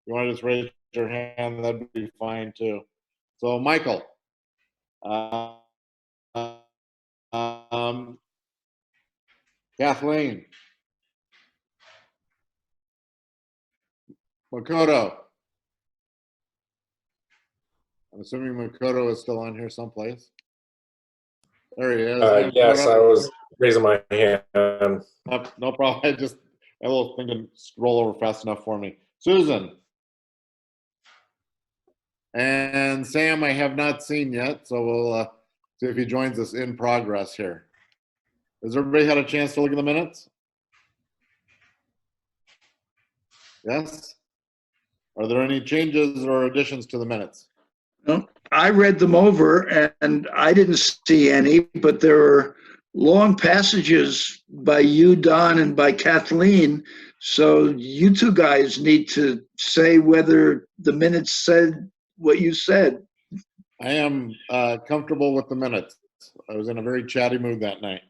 you want to just raise your hand, that'd be fine too. So Michael, Kathleen, Makoto. I'm assuming Makoto is still on here someplace. There he is. Yes, I was raising my hand. No problem. I just, my little thing didn't scroll over fast enough for me. Susan. And Sam, I have not seen yet, so we'll see if he joins us in progress here. Has everybody had a chance to look at the minutes? Yes? Are there any changes or additions to the minutes? No, I read them over and I didn't see any, but there are long passages by you, Don, and by Kathleen. So you two guys need to say whether the minutes said what you said. I am comfortable with the minutes. I was in a very chatty mood that night.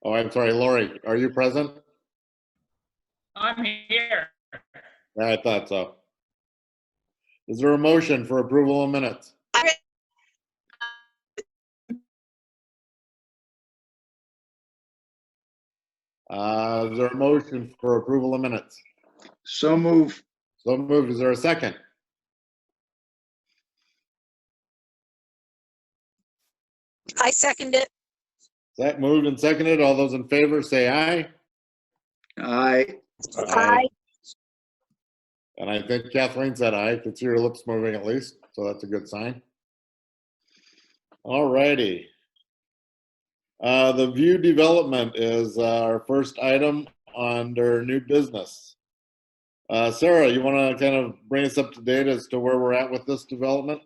Oh, I'm sorry, Laurie, are you present? I'm here. I thought so. Is there a motion for approval of minutes? Is there a motion for approval of minutes? So move. So moved. Is there a second? I second it. That moved and seconded. All those in favor say aye. Aye. Aye. And I think Kathleen said aye. I could see her lips moving at least, so that's a good sign. All righty. The view development is our first item under new business. Sarah, you want to kind of bring us up to date as to where we're at with this development?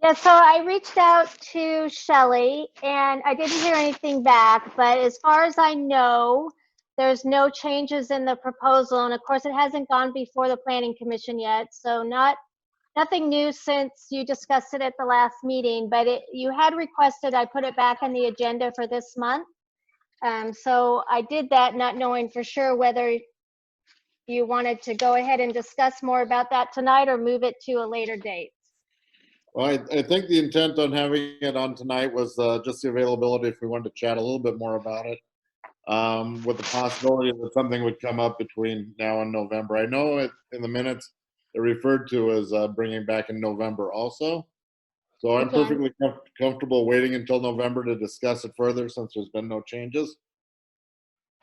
Yeah, so I reached out to Shelley and I didn't hear anything back, but as far as I know, there's no changes in the proposal. And of course, it hasn't gone before the Planning Commission yet. So nothing new since you discussed it at the last meeting, but you had requested I put it back on the agenda for this month. So I did that not knowing for sure whether you wanted to go ahead and discuss more about that tonight or move it to a later date. Well, I think the intent on having it on tonight was just the availability if we wanted to chat a little bit more about it, with the possibility that something would come up between now and November. I know in the minutes it referred to as bringing back in November also. So I'm perfectly comfortable waiting until November to discuss it further since there's been no changes.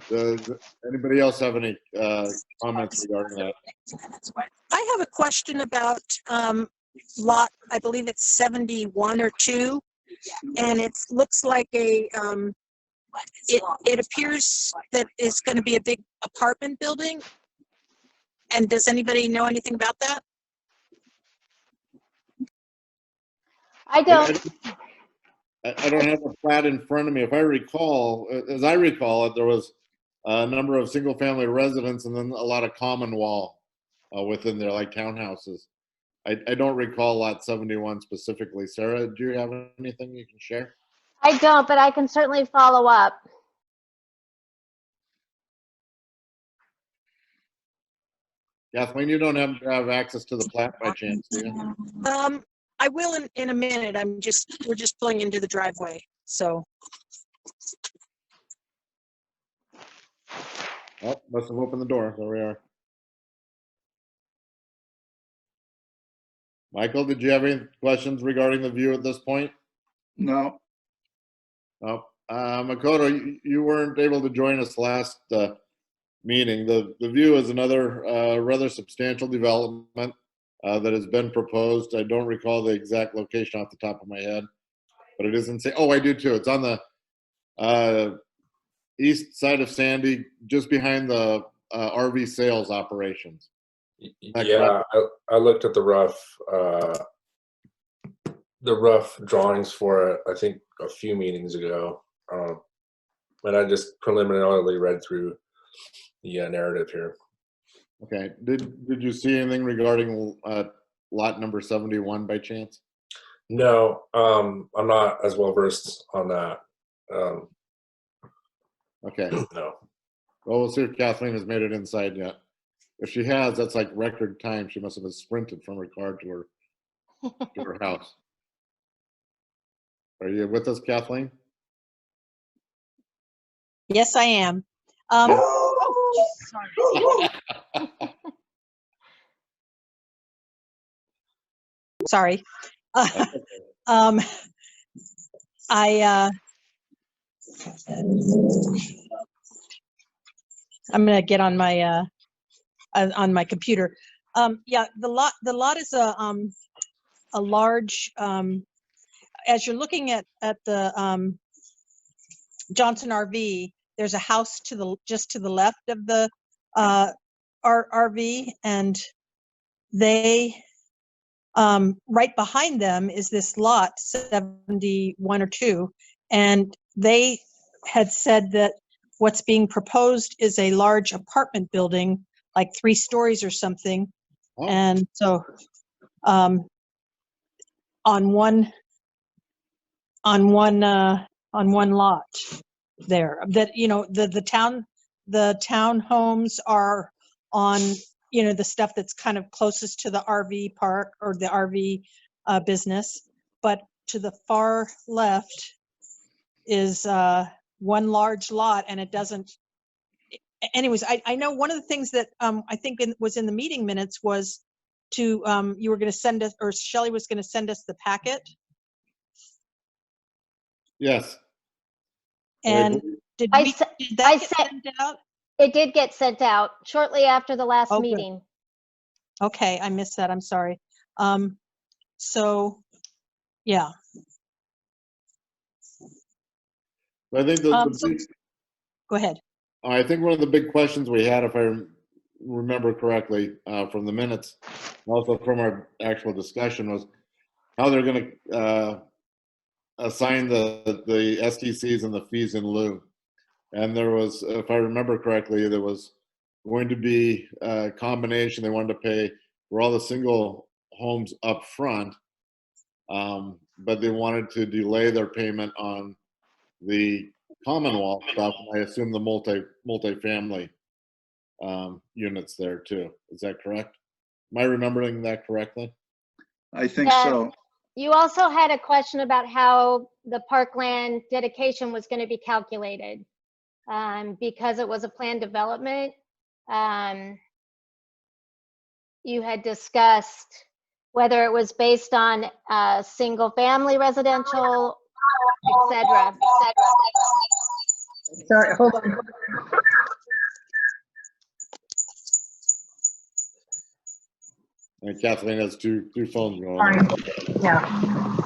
Does anybody else have any comments regarding that? I have a question about lot, I believe it's 71 or 2, and it looks like a, it appears that it's going to be a big apartment building. And does anybody know anything about that? I don't. I don't have the plat in front of me. If I recall, as I recall it, there was a number of single-family residents and then a lot of common wall within there, like townhouses. I don't recall lot 71 specifically. Sarah, do you have anything you can share? I don't, but I can certainly follow up. Kathleen, you don't have access to the plat by chance, do you? I will in a minute. We're just pulling into the driveway, so. Oh, must have opened the door. There we are. Michael, did you have any questions regarding the view at this point? No. Oh, Makoto, you weren't able to join us last meeting. The view is another rather substantial development that has been proposed. I don't recall the exact location off the top of my head, but it isn't. Oh, I do too. It's on the east side of Sandy, just behind the RV sales operations. Yeah, I looked at the rough drawings for it, I think a few meetings ago. And I just preliminarily read through the narrative here. Okay. Did you see anything regarding lot number 71 by chance? No, I'm not as well versed on that. Okay. No. Well, we'll see if Kathleen has made it inside yet. If she has, that's like record time. She must have sprinted from her car to her house. Are you with us, Kathleen? Yes, I am. Oh, sorry. Sorry. Um, I'm gonna get on my computer. Yeah, the lot is a large. As you're looking at the Johnson RV, there's a house just to the left of the RV, and they right behind them is this lot 71 or 2, and they had said that what's being proposed is a large apartment building, like 3 stories or something. Oh. And so on one lot there, that, you know, the townhomes are on, you know, the stuff that's kind of closest to the RV park or the RV business, but to the far left is one large lot, and it doesn't. Anyways, I know one of the things that I think was in the meeting minutes was to you were going to send us, or Shelley was going to send us the packet. Yes. And did I that I get said- sent out? It did get sent out shortly after the last Oh, good. meeting. Okay, I missed that. I'm sorry. So, yeah. I think Go ahead. I think one of the big questions we had, if I remember correctly, from the minutes, also from our actual discussion, was how they're going to assign the STCs and the fees in lieu. And there was, if I remember correctly, there was going to be a combination. They wanted to pay for all the single homes up front, but they wanted to delay their payment on the Commonwealth stuff, and I assume the multi-family units there too. Is that correct? Am I remembering that correctly? I think Yeah. so. You also had a question about how the parkland dedication was going to be calculated. Because it was a planned development, you had discussed whether it was based on single family residential, etc. Sorry, hold on. And Kathleen has two phones going. Sorry. Yeah.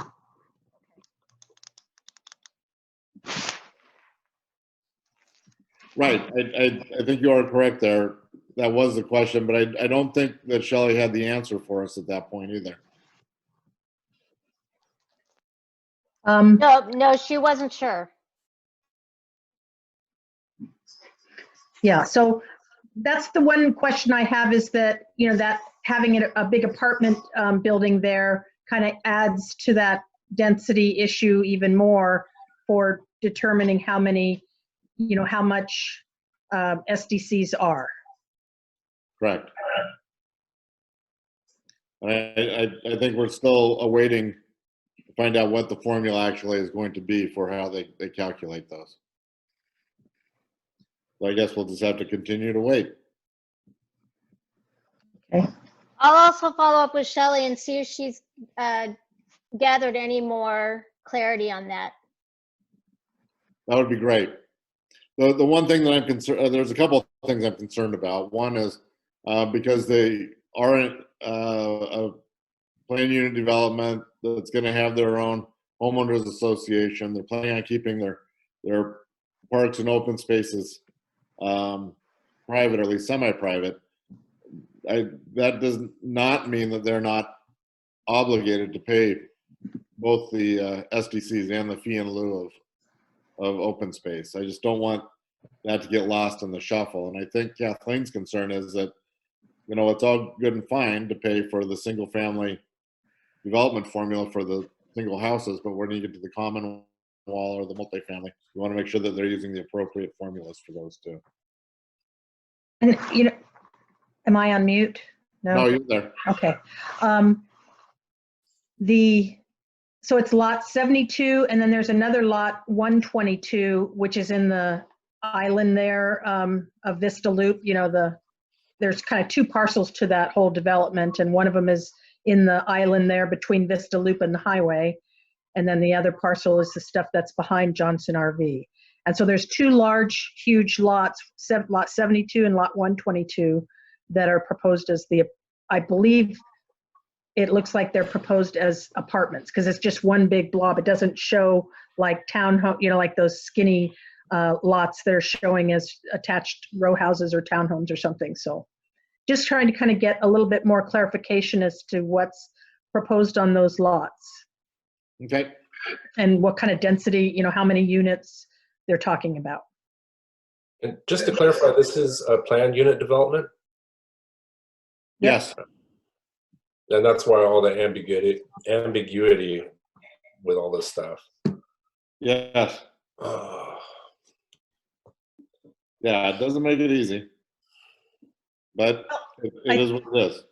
Right. I think you are correct there. That was the question, but I don't think that Shelley had the answer for us at that point either. No, she wasn't sure. Yeah, so that's the one question I have, is that, you know, that having a big apartment building there kind of adds to that density issue even more for determining how many, you know, how much SDCs are. Correct. I think we're still awaiting to find out what the formula actually is going to be for how they calculate those. So I guess we'll just have to continue to wait. Okay. I'll also follow up with Shelley and see if she's gathered any more clarity on that. That would be great. The one thing that I'm concerned, there's a couple of things I'm concerned about. One is because they aren't a planned unit development that's going to have their own homeowners association. They're planning on keeping their parks and open spaces private, or at least semi-private. That does not mean that they're not obligated to pay both the SDCs and the fee in lieu of open space. I just don't want that to get lost in the shuffle. And I think Kathleen's concern is that, you know, it's all good and fine to pay for the single family development formula for the single houses, but when you get to the Commonwealth wall or the multifamily. You want to make sure that they're using the appropriate formulas for those too. And, am I on mute? No, you're there. Okay. So it's lot 72, and then there's another lot 122, which is in the island there of Vista Loop. There's kind of two parcels to that whole development, and one of them is in the island there between Vista Loop and the highway. And then the other parcel is the stuff that's behind Johnson RV. And so there's two large, huge lots, lot 72 and lot 122, that are proposed as I believe it looks like they're proposed as apartments, because it's just one big blob. It doesn't show like townhome, like those skinny lots they're showing as attached row houses or townhomes or something. So just trying to kind of get a little bit more clarification as to what's proposed on those lots. Okay. And what kind of density, how many units they're talking about. And just to clarify, this is a planned unit development? Yes. And that's why all the ambiguity with all this stuff. Yes. Yeah, it doesn't make it easy, but it is what it is.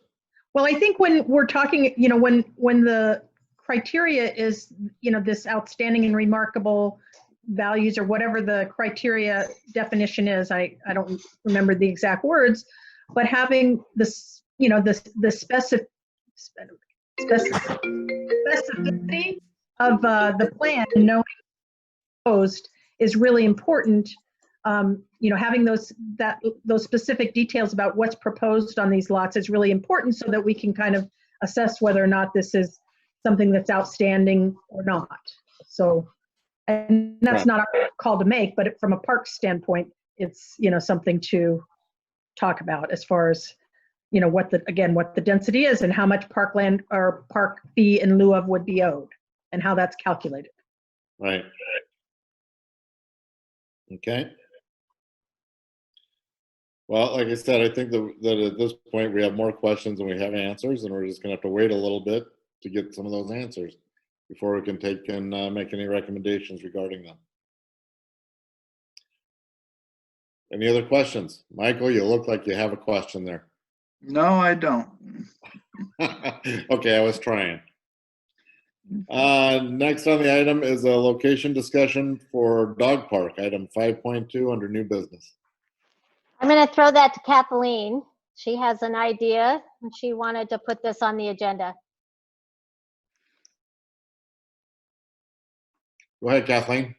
Well, I think when we're talking, when the criteria is, this outstanding and remarkable values, or whatever the criteria definition is, I don't remember the exact words, but having this, the specificity of the plan and knowing proposed is really important. Having those specific details about what's proposed on these lots is really important, so that we can kind of assess whether or not this is something that's outstanding or not. So, and that's not our call to make, but from a park standpoint, it's, something to talk about as far as, what the density is and how much parkland or park fee in lieu of would be owed and how that's calculated. Right. Okay. Well, like I said, I think that at this point we have more questions than we have answers, and we're just going to have to wait a little bit to get some of those answers before we can take and make any recommendations regarding them. Any other questions? Michael, you look like you have a question there. No, I don't. Okay, I was trying. Next on the item is a location discussion for dog park, item 5.2 under new business. I'm going to throw that to Kathleen. She has an idea, and she wanted to put this on the agenda. Go ahead, Kathleen.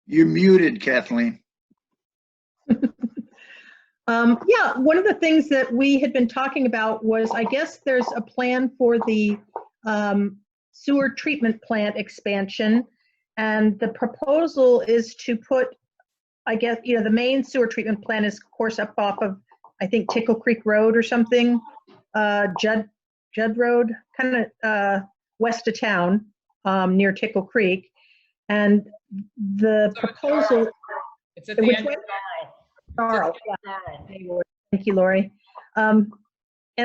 You're muted, Kathleen. Yeah, one of the things that we had been talking about was, I guess there's a plan for the sewer treatment plant expansion, and the proposal is to put, I guess, the main sewer treatment plant is, of course, up off of, I think, Tickle Creek Road or something, Judd Road, kind of west of town, near Tickle Creek, and the proposal. It's at the end of Carl. Thank you, Laurie. And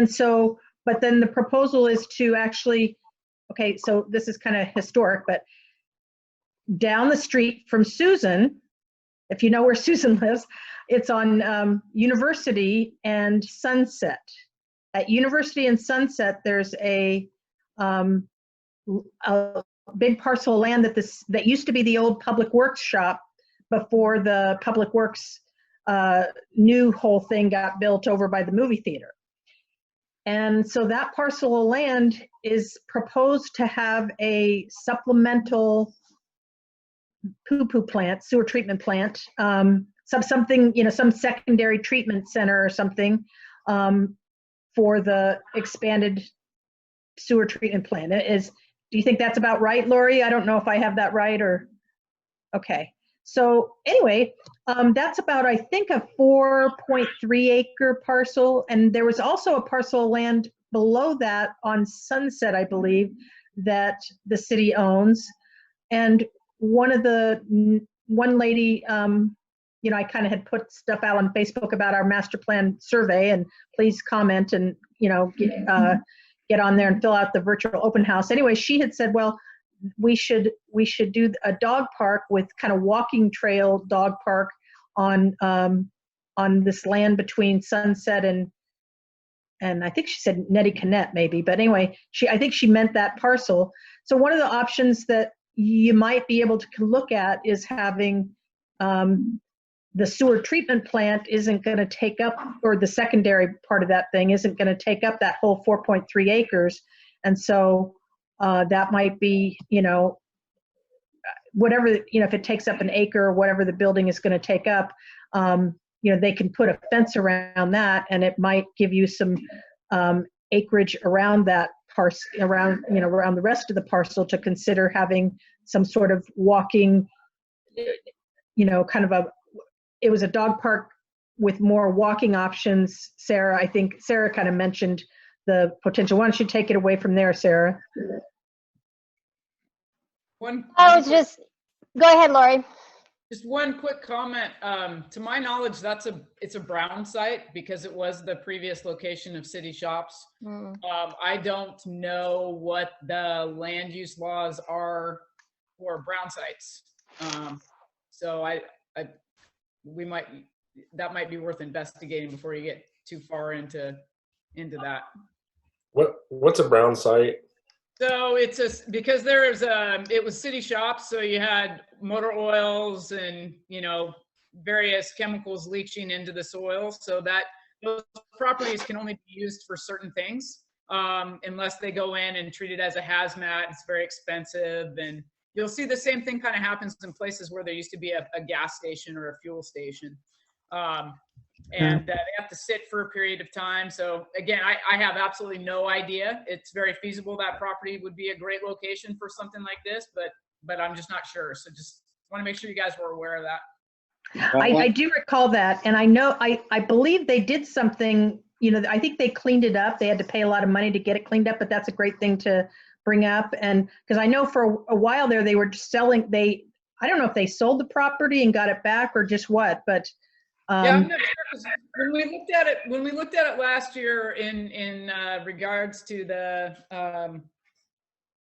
so, but then the proposal is to actually, okay, so this is kind of historic, but down the street from Susan, if you know where Susan lives, it's on University and Sunset. At University and Sunset, there's a big parcel of land that used to be the old Public Works shop before the Public Works new whole thing got built over by the movie theater. And so that parcel of land is proposed to have a supplemental poo-poo plant, sewer treatment plant, something, some secondary treatment center or something for the expanded sewer treatment plant. Do you think that's about right, Laurie? I don't know if I have that right or, okay. So anyway, that's about, I think, a 4.3 acre parcel. And there was also a parcel of land below that on Sunset, I believe, that the city owns. And one lady, I kind of had put stuff out on Facebook about our master plan survey, and please comment and, get get on there and fill out the virtual open house. Anyway, she had said, well, we should do a dog park with kind of walking trail dog park on this land between Sunset and I think she said Nettie Connect maybe, but anyway, I think she meant that parcel. So one of the options that you might be able to look at is having the sewer treatment plant isn't going to take up, or the secondary part of that thing isn't going to take up that whole 4.3 acres. And so that might be, whatever, if it takes up an acre or whatever the building is going to take up, they can put a fence around that, and it might give you some acreage around that parcel, around the rest of the parcel, to consider having some sort of walking, kind of it was a dog park with more walking options. Sarah, I think Sarah kind of mentioned the potential. Why don't you take it away from there, Sarah? One. I was just, go ahead, Laurie. Just one quick comment. To my knowledge, it's a brown site because it was the previous location of City Shops. I don't know what the land use laws are for brown sites. So that might be worth investigating before you get too far into that. What's a brown site? So because it was City Shops, so you had motor oils and various chemicals leaching into the soil, so that those properties can only be used for certain things unless they go in and treat it as a hazmat. It's very expensive, and you'll see the same thing kind of happens in places where there used to be a gas station or a fuel station. And they have to sit for a period of time. So again, I have absolutely no idea. It's very feasible that property would be a great location for something like this, but I'm just not sure. So just want to make sure you guys were aware of that. I do recall that, and I know I believe they did something. I think they cleaned it up. They had to pay a lot of money to get it cleaned up, but that's a great thing to bring up. And because I know for a while there they were selling. I don't know if they sold the property and got it back or just what, but. Yeah, I'm not sure, 'cause when we looked at it last year in regards to the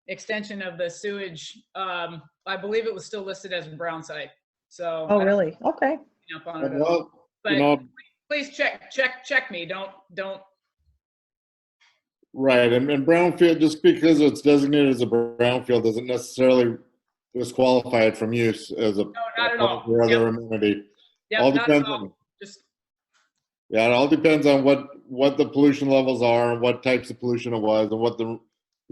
extension of the sewage, I believe it was still listed as a brown site. So. Oh, really? Okay. Well, but please check me. Don't. Right, and brownfield, just because it's designated as a brownfield doesn't necessarily disqualify it from use as a not at all. or other amenity. Yeah, All not depends at all. on. Just. Yeah, it all depends on what the pollution levels are, and what types of pollution it was, and what the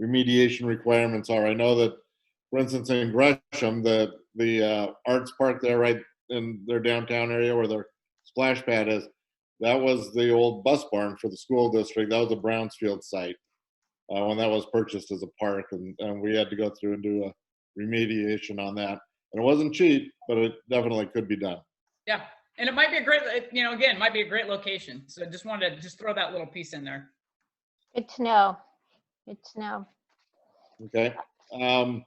remediation requirements are. I know that, for instance, in Gresham, the arts park there, right in their downtown area where their splash pad is, that was the old bus barn for the school district. That was a Brownsfield site when that was purchased as a park, and we had to go through and do a remediation on that. And it wasn't cheap, but it definitely could be done. Yeah, and it might be a great, again, might be a great location. So just wanted to throw that little piece in there. Good to know. Good to know. Okay. I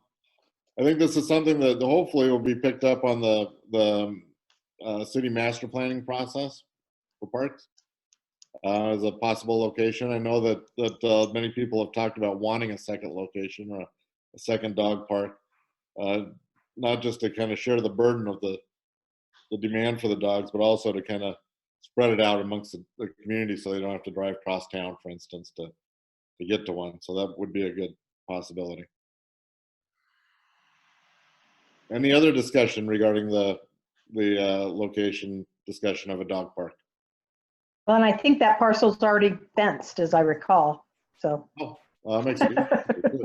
think this is something that hopefully will be picked up on the city master planning process for parks as a possible location. I know that many people have talked about wanting a second location or a second dog park, not just to kind of share the burden of the demand for the dogs, but also to kind of spread it out amongst the community so they don't have to drive across town, for instance, to get to one. So that would be a good possibility. Any other discussion regarding the location discussion of a dog park? Well, and I think that parcel's already fenced, as I recall. So. Oh, well, that makes it easy.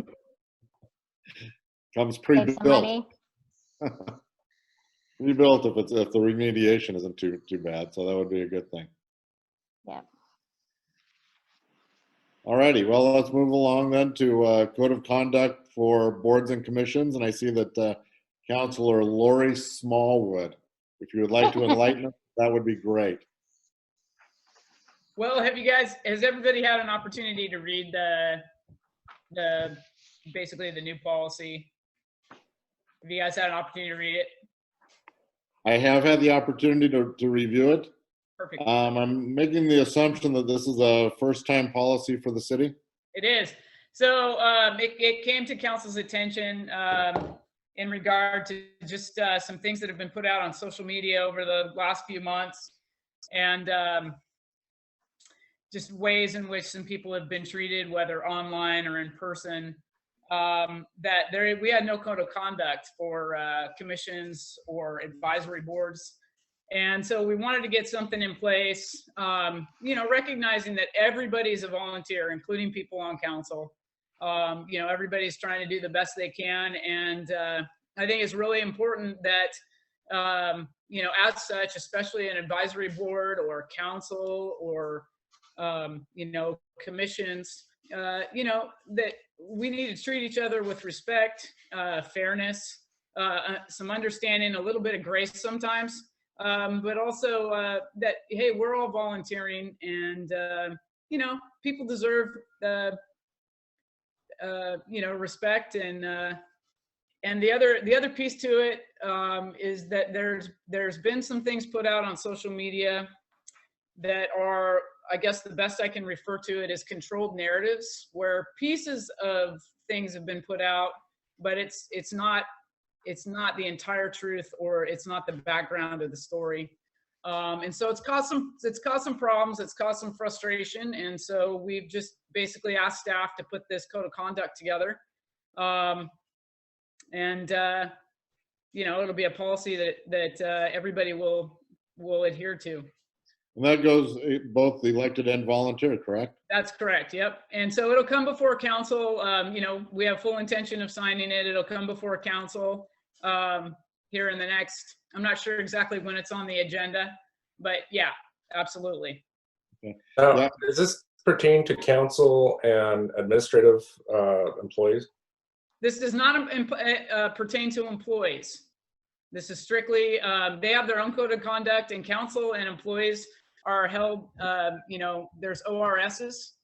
Comes Save some pre-built. money. Rebuilt if the remediation isn't too bad, so that would be a good thing. Yeah. Alrighty, well, let's move along then to code of conduct for boards and commissions, and I see that Councilor Laurie Smallwood, if you would like to enlighten us, that would be great. Well, has everybody had an opportunity to read the basically the new policy? Have you guys had an opportunity to read it? I have had the opportunity to review it. Perfect. I'm making the assumption that this is a first-time policy for the city. It is. So it came to council's attention in regard to just some things that have been put out on social media over the last few months, and just ways in which some people have been treated, whether online or in person. We had no code of conduct for commissions or advisory boards. And so we wanted to get something in place, recognizing that everybody's a volunteer, including people on council. Everybody's trying to do the best they can. And I think it's really important that, as such, especially an advisory board or council or, commissions, that we need to treat each other with respect, fairness, some understanding, a little bit of grace sometimes. But also that, hey, we're all volunteering, and people deserve respect, and the other piece to it is that there's been some things put out on social media that are, I guess the best I can refer to it as controlled narratives, where pieces of things have been put out, but it's not the entire truth, or it's not the background of the story. And so it's caused some problems, it's caused some frustration. And so we've just basically asked staff to put this code of conduct together. It'll be a policy that everybody will adhere to. And that goes both elected and volunteer, correct? That's correct. Yep. And so it'll come before council. We have full intention of signing it. It'll come before council here in the next, I'm not sure exactly when it's on the agenda, but yeah, absolutely. Okay. Now, does this pertain to council and administrative employees? This does not pertain to employees. This is strictly, they have their own code of conduct, and council and employees are held, there's ORSs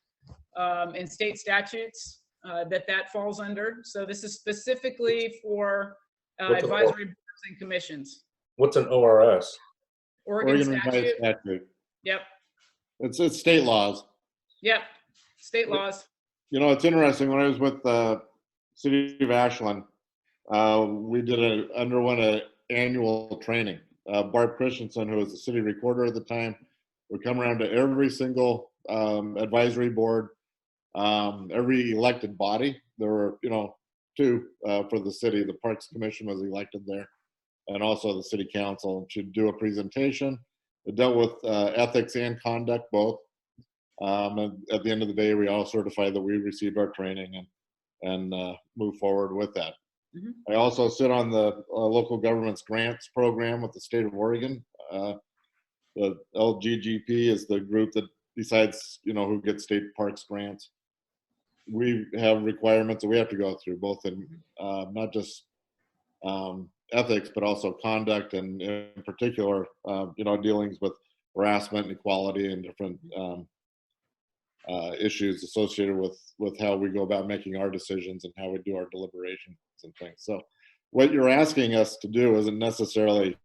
and state statutes that falls under. So this is specifically for advisory boards and commissions. What's an ORS? Oregon Revised statute. statute. Yep. It's state laws. Yep. State laws. It's interesting. When I was with the city of Ashland, we underwent an annual training. Bart Christensen, who was the city recorder at the time, would come around to every single advisory board, every elected body. There were, two for the city. The Parks Commission was elected there, and also the city council. Should do a presentation. It dealt with ethics and conduct both. And at the end of the day, we all certified that we received our training and move forward with that. Mm-hmm. I also sit on the local government's grants program with the state of Oregon. The LGGP is the group that decides, who gets state parks grants. We have requirements that we have to go through, both in not just ethics, but also conduct, and in particular, dealings with harassment and equality and different issues associated with how we go about making our decisions and how we do our deliberations and things. So what you're asking us to do isn't necessarily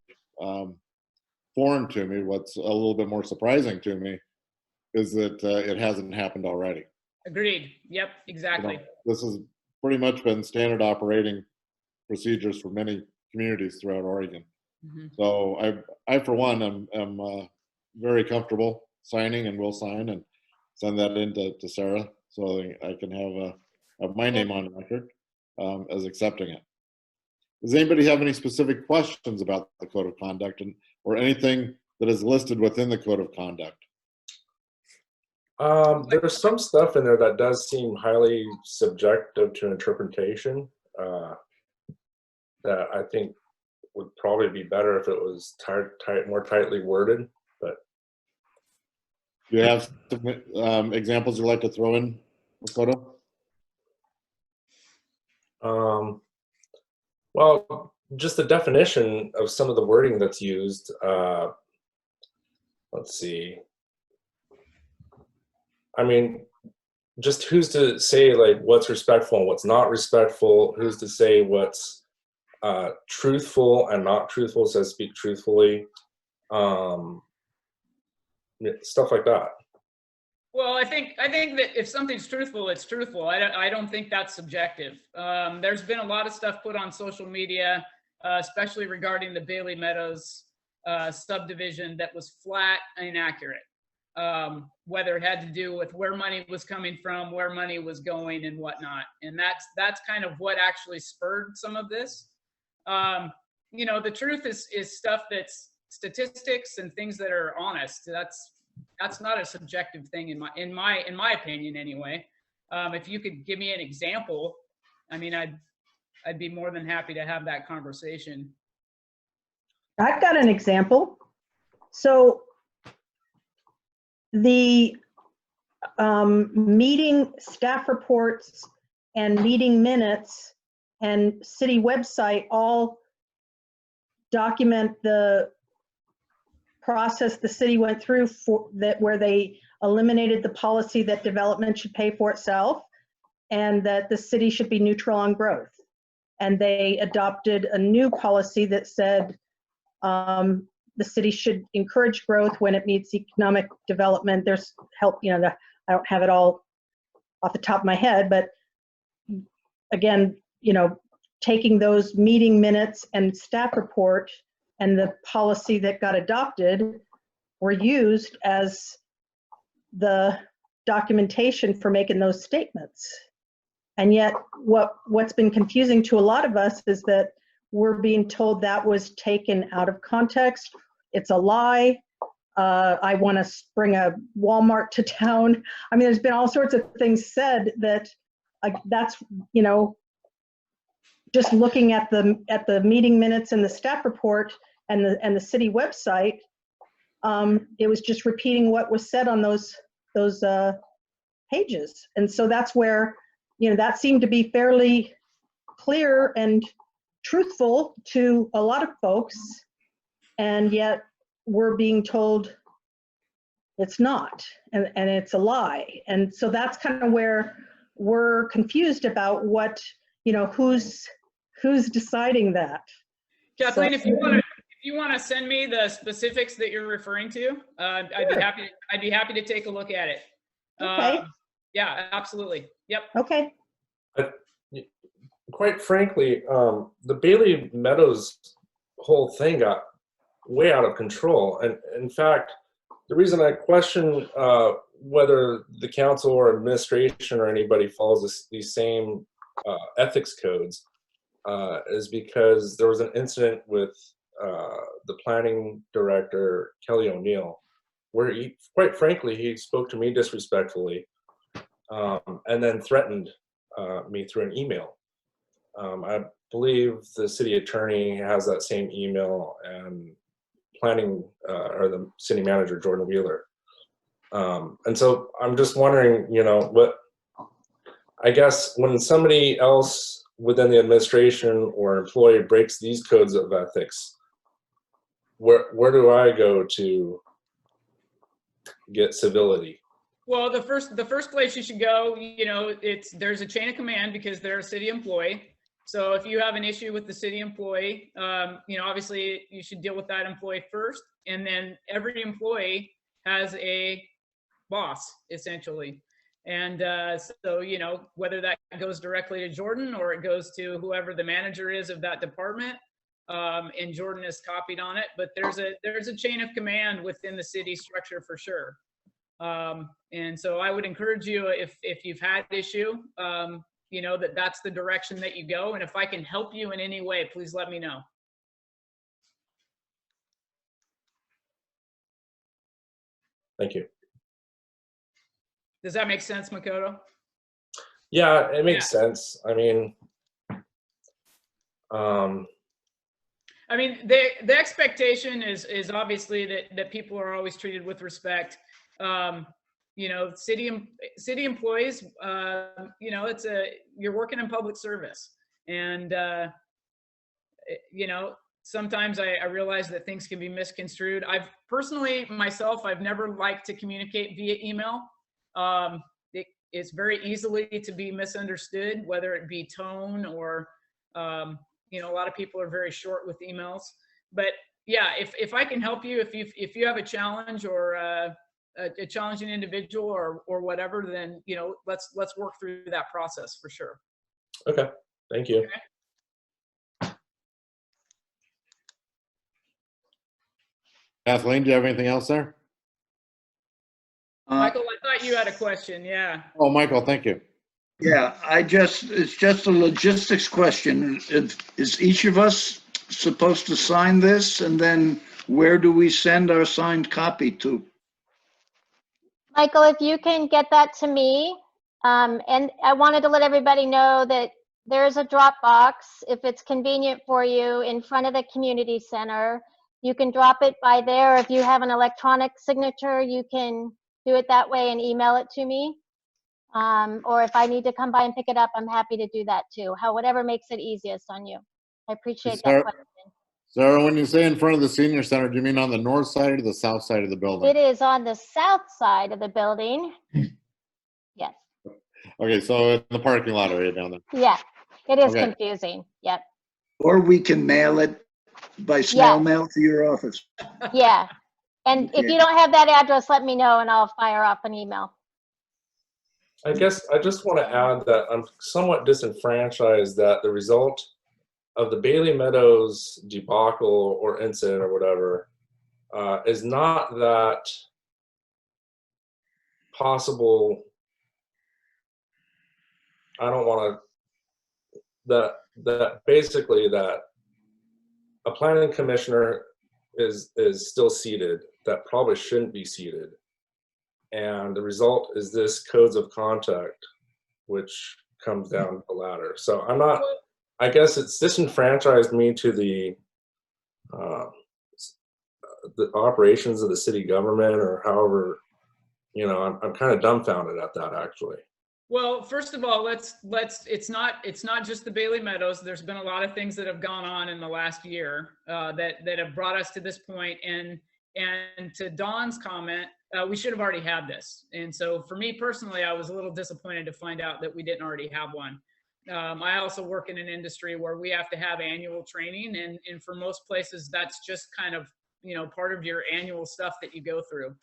foreign to me. What's a little bit more surprising to me is that it hasn't happened already. Agreed. Yep, exactly. This has pretty much been standard operating procedures for many communities throughout Oregon. Mm-hmm. So I for one, am very comfortable signing, and will sign and send that in to Sarah, so I can have my name on record as accepting it. Does anybody have any specific questions about the code of conduct or anything that is listed within the code of conduct? There's some stuff in there that does seem highly subjective to interpretation that I think would probably be better if it was more tightly worded. But do you have some examples you'd like to throw in, Makoto? Well, just the definition of some of the wording that's used. Let's see. I mean, just who's to say like what's respectful and what's not respectful? Who's to say what's truthful and not truthful? Says speak truthfully. Stuff like that. Well, I think that if something's truthful, it's truthful. I don't think that's subjective. There's been a lot of stuff put on social media, especially regarding the Bailey Meadows subdivision, that was flat inaccurate. Whether it had to do with where money was coming from, where money was going, and whatnot. And that's kind of what actually spurred some of this. You know, the truth is stuff that's statistics and things that are honest. That's not a subjective thing in my opinion anyway. If you could give me an example, I mean, I'd be more than happy to have that conversation. I've got an example. So the meeting staff reports and meeting minutes and city website all document the process the city went through for that, where they eliminated the policy that development should pay for itself and that the city should be neutral on growth. And they adopted a new policy that said the city should encourage growth when it meets economic development. There's help, you know, I don't have it all off the top of my head, but again, you know, taking those meeting minutes and staff report and the policy that got adopted were used as the documentation for making those statements. And yet what's been confusing to a lot of us is that we're being told that was taken out of context. It's a lie. I want to bring a Walmart to town. I mean, there's been all sorts of things said that that's, you know, just looking at the meeting minutes and the staff report and the city website, it was just repeating what was said on those pages. And so that's where, you know, that seemed to be fairly clear and truthful to a lot of folks, and yet we're being told it's not, and it's a lie. And so that's kind of where we're confused about what, you know, who's deciding that. Kathleen, So, if you want to send me the specifics that you're referring to, I'd be happy to take a look at it. Okay. Yeah, absolutely. Yep. Okay. Quite frankly, the Bailey Meadows whole thing got way out of control. And in fact, the reason I question whether the council or administration or anybody follows these same ethics codes is because there was an incident with the planning director, Kelly O'Neill, where he, quite frankly, he spoke to me disrespectfully and then threatened me through an email. I believe the city attorney has that same email, and planning or the city manager, Jordan Wheeler. And so I'm just wondering, you know, what, I guess when somebody else within the administration or employee breaks these codes of ethics, where do I go to get civility? Well, the first place you should go, you know, there's a chain of command because they're a city employee. So if you have an issue with the city employee, you know, obviously you should deal with that employee first, and then every employee has a boss essentially. And so, you know, whether that goes directly to Jordan or it goes to whoever the manager is of that department, and Jordan is copied on it, but there's a chain of command within the city structure for sure. And so I would encourage you, if you've had issue, you know, that's the direction that you go. And if I can help you in any way, please let me know. Thank you. Does that make sense, Makoto? Yeah, it makes sense. I mean, the expectation is obviously that people are always treated with respect. You know, city employees, you know, you're working in public service, and you know, sometimes I realize that things can be misconstrued. I've personally myself, I've never liked to communicate via email. It's very easily to be misunderstood, whether it be tone or, you know, a lot of people are very short with emails. But yeah, if I can help you, if you have a challenge or a challenging individual or whatever, then, you know, let's work through that process for sure. Okay, thank you. Okay. Kathleen, do you have anything else there? Michael, I thought you had a question. Yeah. Oh, Michael, thank you. Yeah, it's just a logistics question. Is each of us supposed to sign this? And then where do we send our signed copy to? Michael, if you can get that to me, and I wanted to let everybody know that there's a drop box, if it's convenient for you, in front of the community center. You can drop it by there. If you have an electronic signature, you can do it that way and email it to me. Or if I need to come by and pick it up, I'm happy to do that too. Whatever makes it easiest on you. I appreciate that question. Sarah, when you say in front of the senior center, do you mean on the north side or the south side of the building? It is on the south side of the building. Yes. Okay, so in the parking lot area down there. Yeah, it is Okay. confusing. Yep. Or we can mail it by snail Yes. mail to your office. Yeah. And if Okay. you don't have that address, let me know and I'll fire off an email. I guess I just want to add that I'm somewhat disenfranchised that the result of the Bailey Meadows debacle or incident or whatever is not that possible. I don't want to, that basically that a planning commissioner is still seated that probably shouldn't be seated. And the result is this codes of conduct, which comes down the ladder. So I'm not, I guess it's disenfranchised me to the operations of the city government, or however, you know, I'm kind of dumbfounded at that actually. Well, first of all, it's not just the Bailey Meadows. There's been a lot of things that have gone on in the last year that have brought us to this point. And to Dawn's comment, we should have already had this. And so for me personally, I was a little disappointed to find out that we didn't already have one. I also work in an industry where we have to have annual training, and for most places, that's just kind of, you know, part of your annual stuff that you go through.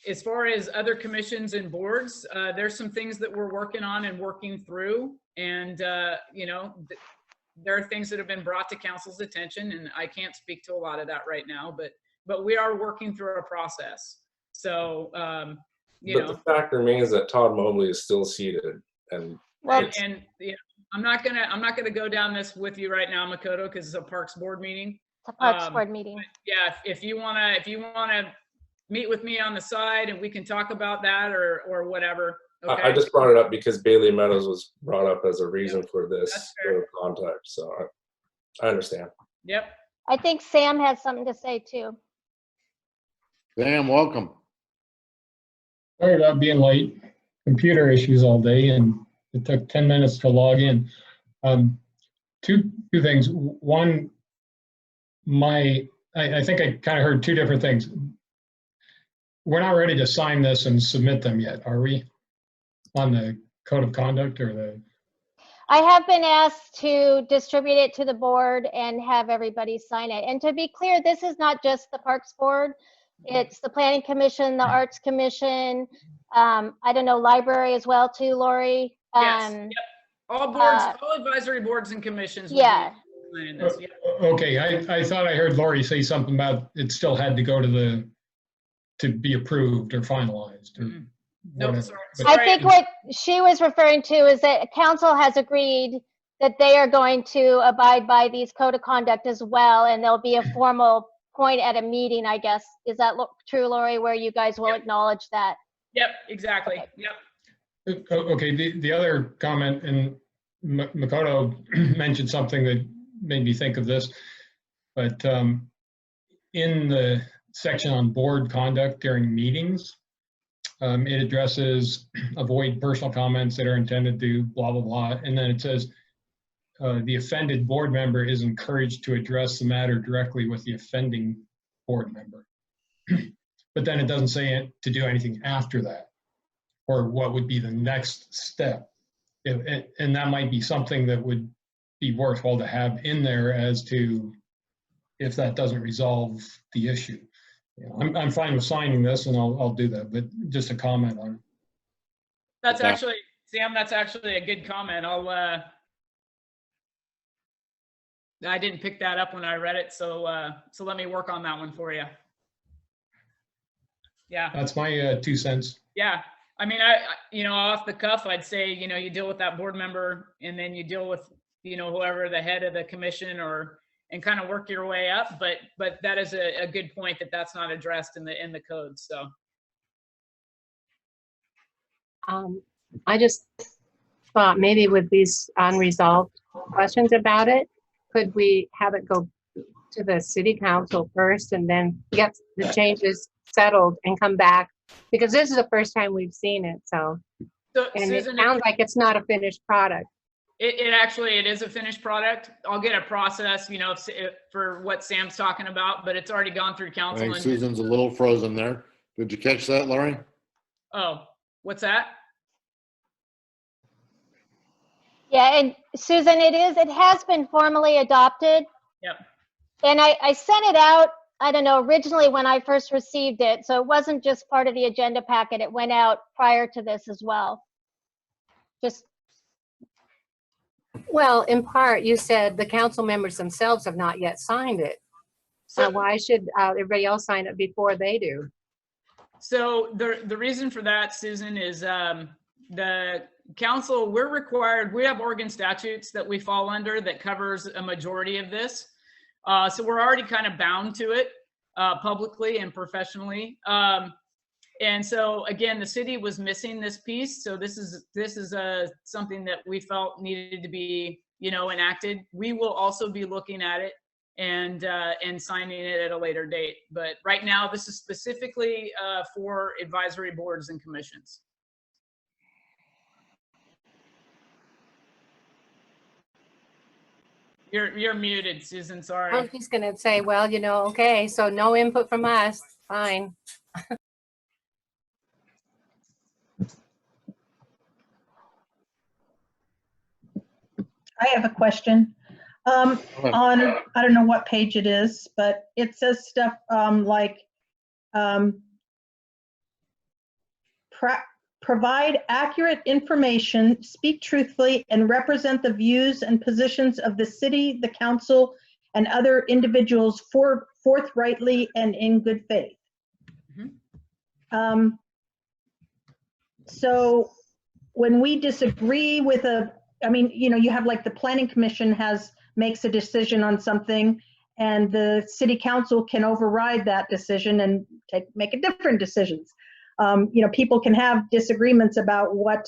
As far as other commissions and boards, there's some things that we're working on and working through. And, you know, there are things that have been brought to council's attention, and I can't speak to a lot of that right now, but we are working through a process. So, you know. The fact remains that Todd Mobley is still seated. And Well, and you know, I'm not gonna go down this with you right now, Makoto, because it's a Parks Board meeting. it's a Parks Board meeting. Yeah, if you wanna meet with me on the side and we can talk about that or whatever. Okay. I just brought it up because Bailey Meadows was brought up as a reason for this contact. So I understand. Yep. I think Sam has something to say too. Sam, welcome. Sorry about being late. Computer issues all day, and it took 10 minutes to log in. Two things. One, I think I kind of heard two different things. We're not ready to sign this and submit them yet, are we? On the code of conduct or the? I have been asked to distribute it to the board and have everybody sign it. And to be clear, this is not just the Parks Board. It's the Planning Commission, the Arts Commission, I don't know, Library as well too, Laurie. Yes. Yep. All boards, all advisory boards and commissions. Yeah. This. Yep. Okay, I thought I heard Laurie say something about it still had to go to be approved or finalized. Or no, whatever. sorry. I think what she was referring to is that council has agreed that they are going to abide by these code of conduct as well, and there'll be a formal point at a meeting, I guess. Is that true, Laurie, where you guys will acknowledge that? Yep, exactly. Okay. Yep. Okay, the other comment, and Makoto mentioned something that made me think of this, but in the section on board conduct during meetings, it addresses avoid personal comments that are intended to blah, blah, blah. And then it says the offended board member is encouraged to address the matter directly with the offending board member. But then it doesn't say it to do anything after that, or what would be the next step. And that might be something that would be worthwhile to have in there as to if that doesn't resolve the issue. I'm fine with signing this, and I'll do that, but just a comment on it. That's Okay. actually, Sam, that's actually a good comment. I didn't pick that up when I read it, so let me work on that one for you. Yeah. That's my 2 cents. Yeah. I mean, off the cuff, I'd say, you deal with that board member, and then you deal with, whoever the head of the commission and kind of work your way up. But that is a good point that that's not addressed in the code. So. I just thought maybe with these unresolved questions about it, could we have it go to the city council first and then get the changes settled and come back? Because this is the first time we've seen it, and Susan, it sounds like it's not a finished product. It is a finished product. I'll get a process, for what Sam's talking about, but it's already gone through I council. think Susan's a little frozen there. Did you catch that, Laurie? Oh, what's that? Yeah, and Susan, it has been formally adopted. Yep. And I sent it out, I don't know, originally when I first received it. So it wasn't just part of the agenda packet. It went out prior to this as well. Well, in part, you said the council members themselves have not yet signed it. So why should everybody else sign it before they do? So the reason for that, Susan, is the council, we have Oregon statutes that we fall under that covers a majority of this. So we're already kind of bound to it publicly and professionally. And so again, the city was missing this piece. So this is something that we felt needed to be, enacted. We will also be looking at it and signing it at a later date. But right now, this is specifically for advisory boards and commissions. You're muted, Susan, sorry. I was just gonna say, well, okay, so no input from us, fine. I have a question. On, I don't know what page it is, but it says stuff like provide accurate information, speak truthfully, and represent the views and positions of the city, the council, and other individuals forthrightly and in good faith. Mhm. So when we disagree with you have like the planning commission makes a decision on something, and the city council can override that decision and make a different decisions. People can have disagreements about what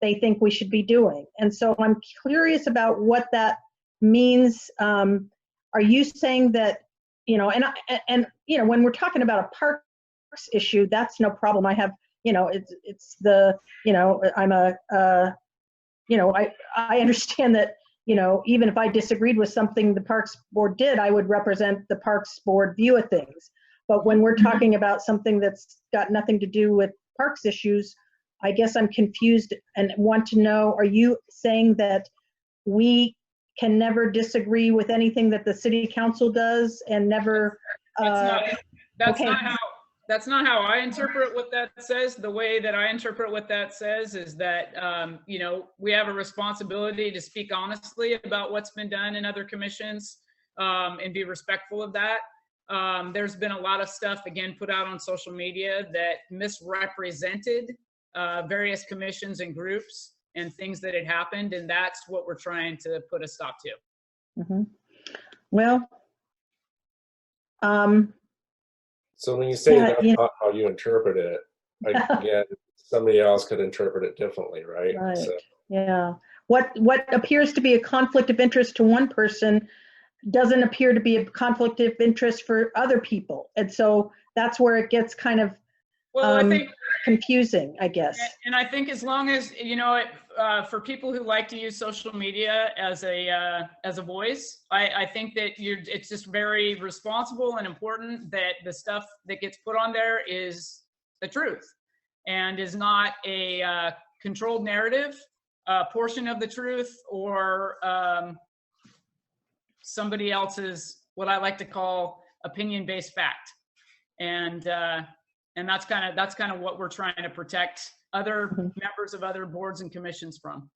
they think we should be doing. And so I'm curious about what that means. Are you saying that, when we're talking about a parks issue, that's no problem. I have, it's the, I understand that, even if I disagreed with something the Parks Board did, I would represent the Parks Board view of things. But when we're talking about something that's got nothing to do with parks issues, I guess I'm confused and want to know, are you saying that we can never disagree with anything that the city council does and never? That's not how I interpret what that says. The way that I interpret what that says is that, we have a responsibility to speak honestly about what's been done in other commissions and be respectful of that. There's been a lot of stuff, again, put out on social media that misrepresented various commissions and groups and things that had happened. And that's what we're trying to put a stop to. Mm-hmm. Well, so when you say that's not how you interpret it, again, somebody else could interpret it differently, right? Right. So. Yeah. What appears to be a conflict of interest to one person doesn't appear to be a conflict of interest for other people. And so that's where it gets kind of I think confusing, I guess. And I think as long as, for people who like to use social media as a voice, I think that it's just very responsible and important that the stuff that gets put on there is the truth and is not a controlled narrative, portion of the truth, or somebody else's, what I like to call opinion-based fact. And that's kind of what we're trying to protect other members of other boards and commissions from.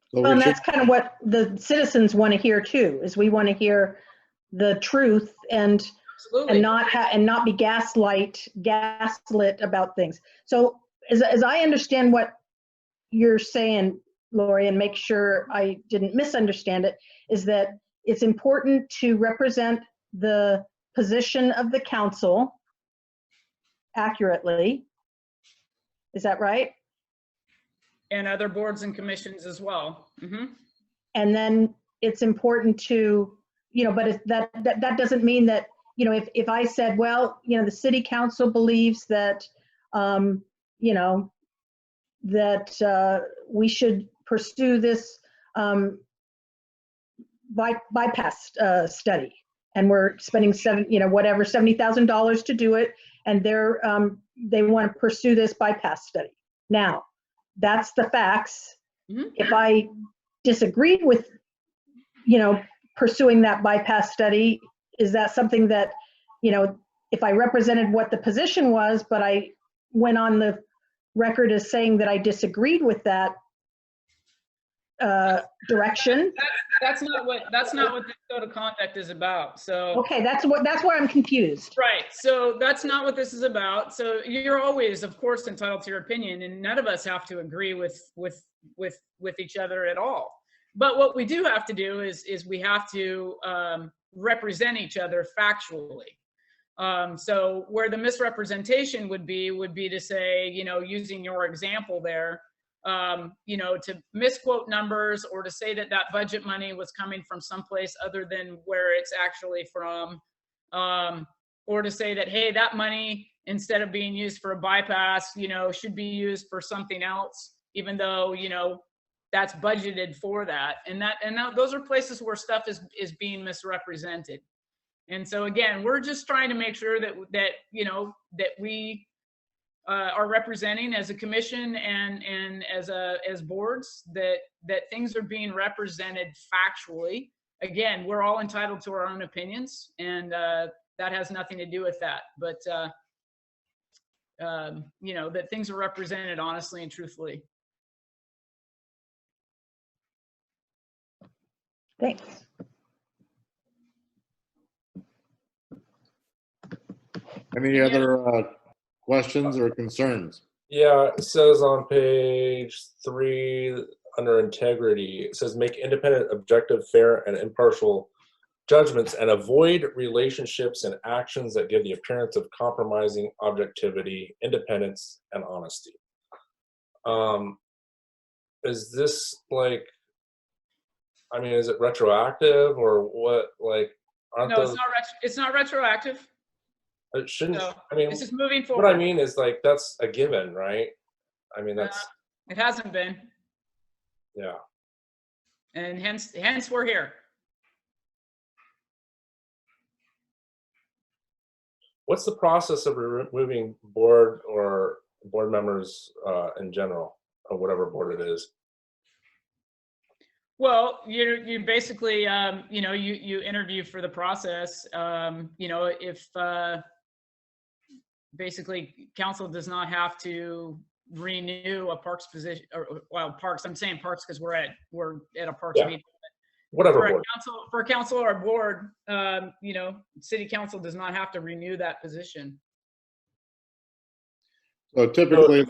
So Well, we and should, that's kind of what the citizens want to hear too, is we want to hear the truth and Absolutely. not be gaslit about things. So as I understand what you're saying, Laurie, and make sure I didn't misunderstand it, is that it's important to represent the position of the council accurately. Is that right? And other boards and commissions as well. And then it's important to, but that doesn't mean that, if I said, well, the city council believes that, that we should pursue this bypass study, and we're spending $70,000 to do it, and they want to pursue this bypass study. Now, that's the facts. If I disagreed with, pursuing that bypass study, is that something that, if I represented what the position was, but I went on the record as saying that I disagreed with that direction? That's not what the code of conduct is about. So okay, that's where I'm confused. Right. So that's not what this is about. So you're always, of course, entitled to your opinion, and none of us have to agree with each other at all. But what we do have to do is we have to represent each other factually. So where the misrepresentation would be to say, using your example there, to misquote numbers, or to say that budget money was coming from someplace other than where it's actually from, or to say that, hey, that money, instead of being used for a bypass, should be used for something else, even though, that's budgeted for that. And those are places where stuff is being misrepresented. And so again, we're just trying to make sure that we are representing as a commission and as boards, that things are being represented factually. Again, we're all entitled to our own opinions, and that has nothing to do with that. But that things are represented honestly and truthfully. Thanks. any other questions or concerns? Yeah, it says on page 3 under integrity, it says make independent, objective, fair, and impartial judgments and avoid relationships and actions that give the appearance of compromising objectivity, independence, and honesty. Is this like, is it retroactive or what? Like, aren't No, those? it's not retroactive. It shouldn't. No, I mean, this is moving forward. what I mean is like that's a given, right? That's. It hasn't been, Yeah. and hence we're here. What's the process of removing board members in general, or whatever board it is? Well, you basically, you interview for the process. If basically council does not have to renew a parks position, or parks. I'm saying parks because we're at a parks meeting. Whatever For board. a council or board, city council does not have to renew that position. So typically,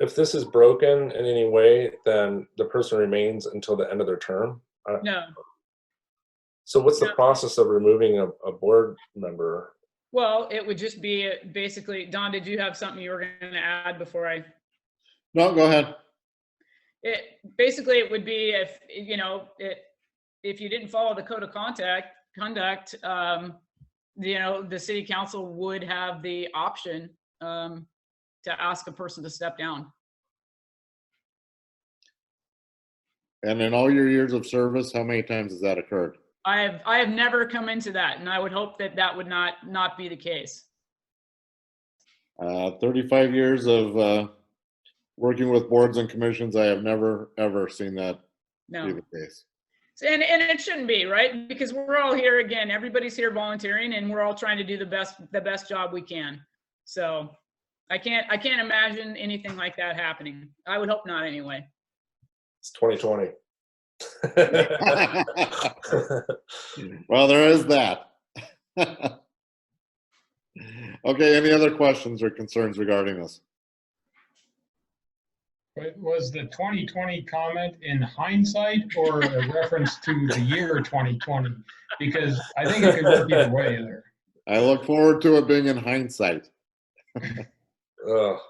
If this is broken in any way, then the person remains until the end of their term? No. So what's the process of removing a board member? Well, it would just be basically, Don, did you have something you were going to add before I? no, go ahead. Basically, it would be if you didn't follow the code of conduct, the city council would have the option to ask a person to step down. And in all your years of service, how many times has that occurred? I have never come into that, and I would hope that would not be the case. 35 years of working with boards and commissions, I have never, ever seen that be the case. And it shouldn't be, right? Because we're all here again, everybody's here volunteering and we're all trying to do the best job we can. So I can't imagine anything like that happening. I would hope not anyway. It's 2020. Well, there is that. Okay, any other questions or concerns regarding this? Was the 2020 comment in hindsight or a reference to the year 2020? Because I think it could work either way there. I look forward to it being in hindsight. Ugh.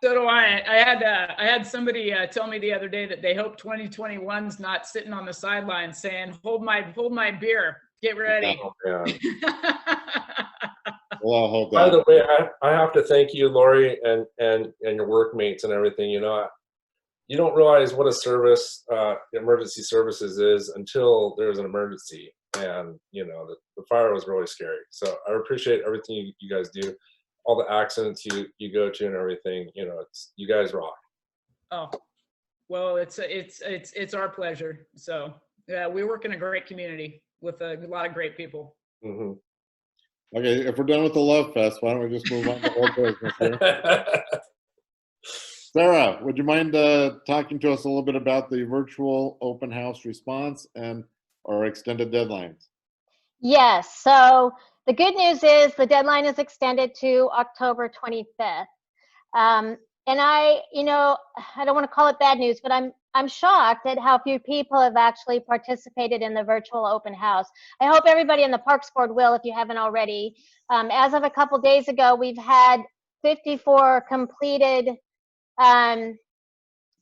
So do I. I had somebody tell me the other day that they hope 2021's not sitting on the sidelines saying, hold my beer, get ready. Oh, yeah. Well, I'll hold By that. the way, I have to thank you, Laurie, and your workmates and everything. You know, you don't realize what a service emergency services is until there's an emergency, and you know the fire was really scary. So I appreciate everything you guys do, all the accidents you go to and everything. You know, you guys rock. Oh, well, it's our pleasure. So yeah, we work in a great community with a lot of great people. Mm-hmm. Okay, if we're done with the Love Fest, why don't we just move on to old business here? Sarah, would you mind talking to us a little bit about the virtual open house response and our extended deadlines? Yes, so the good news is the deadline is extended to October 25th. And I don't want to call it bad news, but I'm shocked at how few people have actually participated in the virtual open house. I hope everybody in the Parks Board will, if you haven't already. As of a couple days ago, we've had 54 completed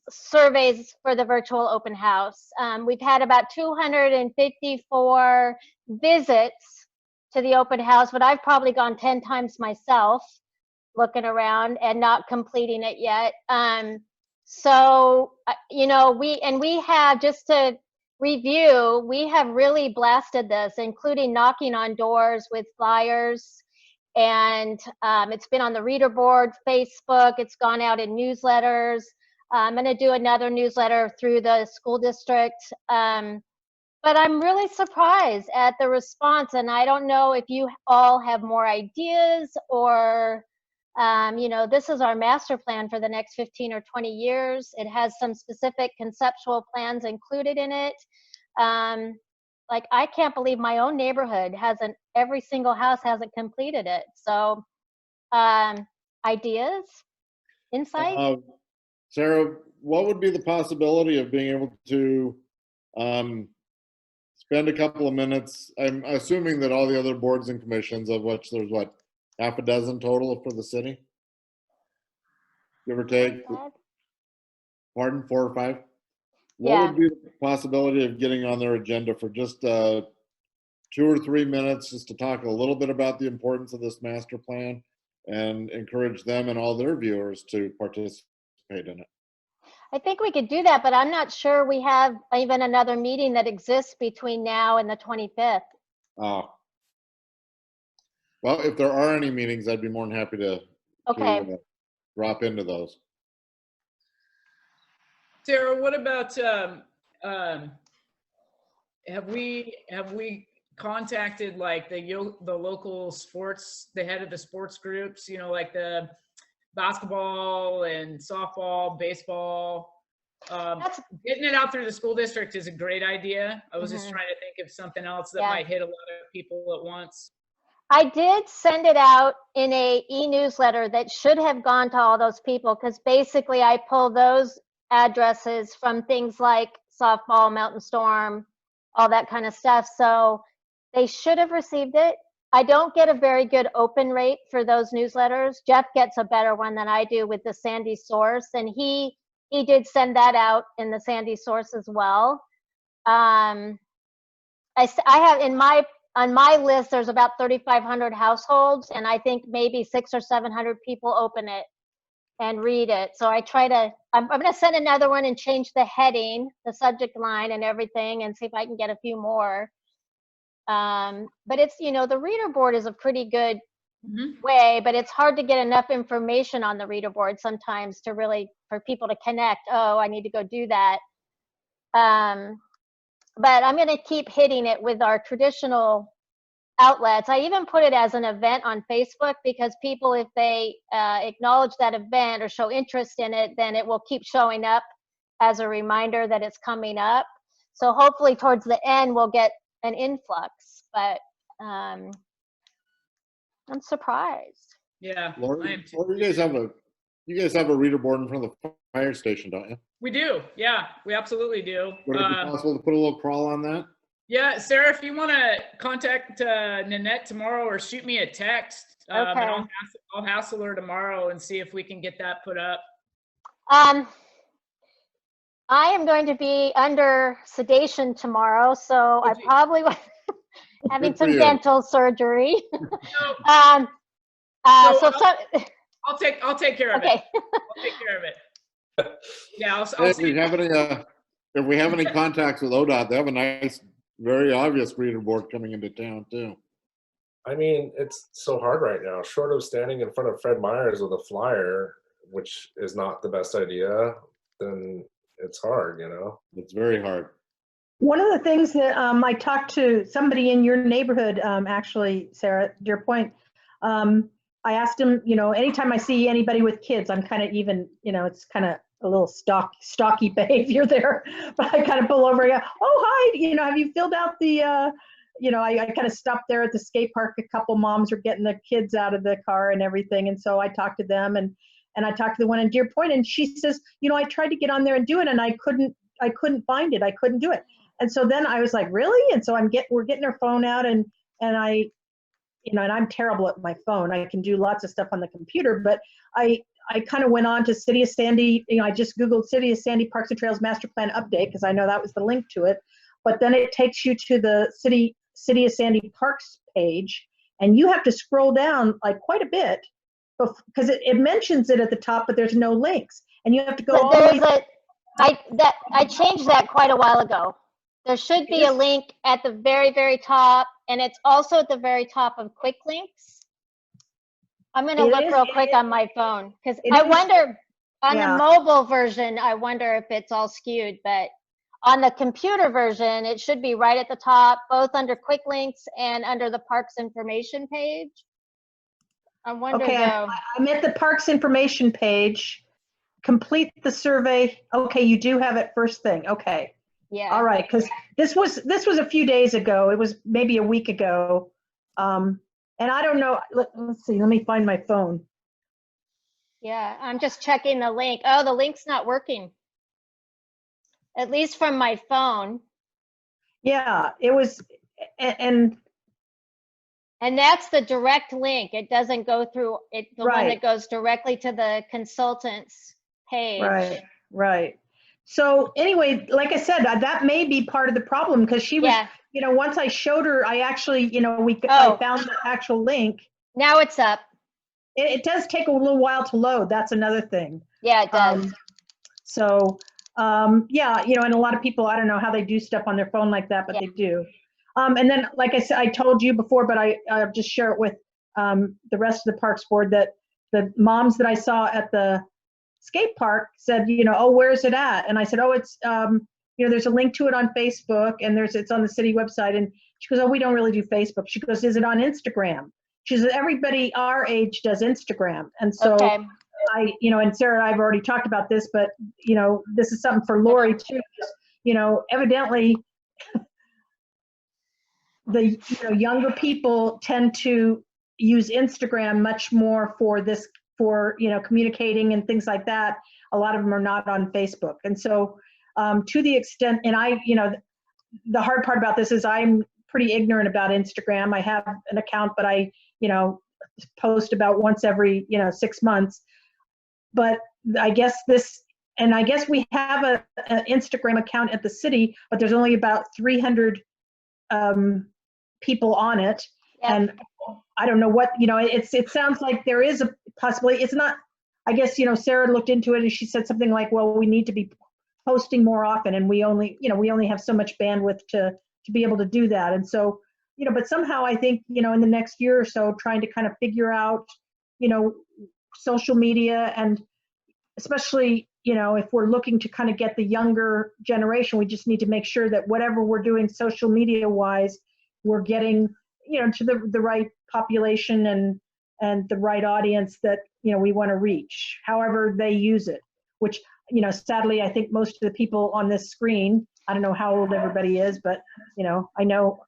surveys for the virtual open house. We've had about 254 visits to the open house, but I've probably gone 10 times myself looking around and not completing it yet. So, we have, just to review, we have really blasted this, including knocking on doors with flyers. And it's been on the reader board, Facebook, it's gone out in newsletters. I'm going to do another newsletter through the school district. But I'm really surprised at the response. And I don't know if you all have more ideas or, this is our master plan for the next 15 or 20 years. It has some specific conceptual plans included in it. Like, I can't believe my own neighborhood every single house hasn't completed it. So, ideas, insight? Sarah, what would be the possibility of being able to spend a couple of minutes? I'm assuming that all the other boards and commissions, of which there's what, half a dozen total for the city? Give or take? Pardon, 4 or 5? What would be the possibility of getting on their agenda for just 2 or 3 minutes just to talk a little bit about the importance of this master plan and encourage them and all their viewers to participate in it? I think we could do that, but I'm not sure we have even another meeting that exists between now and the 25th. Oh. Well, if there are any meetings, I'd be more than happy to drop into those. Sarah, what about have we contacted like the local sports, the head of the sports groups, like the basketball and softball, baseball? Getting it out through the school district is a great idea. I was just trying to think of something else that might hit a lot of people at once. I did send it out in a e-newsletter that should have gone to all those people, because basically I pull those addresses from things like softball, Mountain Storm, all that kind of stuff. So they should have received it. I don't get a very good open rate for those newsletters. Jeff gets a better one than I do with the Sandy Source, and he did send that out in the Sandy Source as well. I have on my list, there's about 3,500 households, and I think maybe 600 or 700 people open it and read it. So I'm going to send another one and change the heading, the subject line and everything, and see if I can get a few more. But it's, the reader board is a pretty good way, but it's hard to get enough information on the reader board sometimes for people to connect. Oh, I need to go do that. but I'm going to keep hitting it with our traditional outlets. I even put it as an event on Facebook because people, if they acknowledge that event or show interest in it, then it will keep showing up as a reminder that it's coming up. So hopefully towards the end, we'll get an influx, but I'm surprised. Yeah, I Laurie, am too. Laurie, you guys have a reader board in front of the fire station, don't you? We do. Yeah, we absolutely do. Would it be possible to put a little crawl on that? Yeah, Sarah, if you want to contact Nanette tomorrow or shoot me a text, and Okay. I'll hassle her tomorrow and see if we can get that put up. I am going to be under sedation tomorrow, so I probably having Good for some you. dental surgery. So I'll take care of okay. it. I'll take care of it. Yeah, I'll Hey, see. if we have any contacts with ODOT, they have a nice, very obvious reader board coming into town too. I mean, it's so hard right now. Short of standing in front of Fred Meyer's with a flyer, which is not the best idea, then it's hard, you know? It's very hard. One of the things that I talked to somebody in your neighborhood, actually, Sarah, to your point, I asked him, anytime I see anybody with kids, I'm kind of even, it's kind of a little stocky behavior there, but I kind of pull over and go, oh, hi, have you filled out the, I kind of stopped there at the skate park. A couple moms were getting the kids out of the car and everything. And so I talked to them and I talked to the one in Deer Point, and she says, I tried to get on there and do it, and I couldn't find it. I couldn't do it. And so then I was like, really? And so we're getting her phone out, and I, and I'm terrible at my phone. I can do lots of stuff on the computer, but I kind of went on to City of Sandy. I just Googled City of Sandy Parks and Trails Master Plan Update because I know that was the link to it. But then it takes you to the City of Sandy Parks page, and you have to scroll down like quite a bit because it mentions it at the top, but there's no links, and you have to go all the way. I changed that quite a while ago. There should be a link at the very, very top, and it's also at the very top of quick links. I'm going to look real quick on my phone because I wonder on the mobile version, I wonder if it's all skewed, but on the computer version, it should be right at the top, both under quick links and under the parks information page. I wonder though. I'm at the parks information page. Complete the survey. Okay, you do have it first thing. Okay. Yeah. All right, because this was a few days ago. It was maybe a week ago. And I don't know. Let's see. Let me find my phone. Yeah, I'm just checking the link. Oh, the link's not working. At least from my phone. Yeah, it was, and that's the direct link. It doesn't go through it. The one that goes directly to the consultant's page. Right. So anyway, like I said, that may be part of the problem because she was, once I showed her, I actually, I found the actual link. Now it's up. It does take a little while to load. That's another thing. Yeah, it does. And a lot of people, I don't know how they do stuff on their phone like that, but they do. And then, like I said, I told you before, but I'll just share it with the rest of the Parks Board that the moms that I saw at the skate park said, oh, where's it at? And I said, oh, it's, there's a link to it on Facebook and it's on the city website. And she goes, oh, we don't really do Facebook. She goes, is it on Instagram? She says, everybody our age does Instagram. And so and Sarah and I have already talked about this, but, this is something for Laurie too. Evidently the younger people tend to use Instagram much more for communicating and things like that. A lot of them are not on Facebook. And so to the extent, and the hard part about this is I'm pretty ignorant about Instagram. I have an account, but I, post about once every, 6 months. But I guess we have an Instagram account at the city, but there's only about 300 people on it. Yep. And I don't know what, it sounds like there is a possibility. It's not, I guess, Sarah looked into it and she said something like, well, we need to be posting more often and we only have so much bandwidth to be able to do that. And so, but somehow I think, in the next year or so, trying to kind of figure out, social media and especially, you know, if we're looking to kind of get the younger generation, we just need to make sure that whatever we're doing social media wise, we're getting, you know, to the right population and the right audience that, you know, we want to reach, however they use it, which, you know, sadly, I think most of the people on this screen, I don't know how old everybody is, but, you know, I know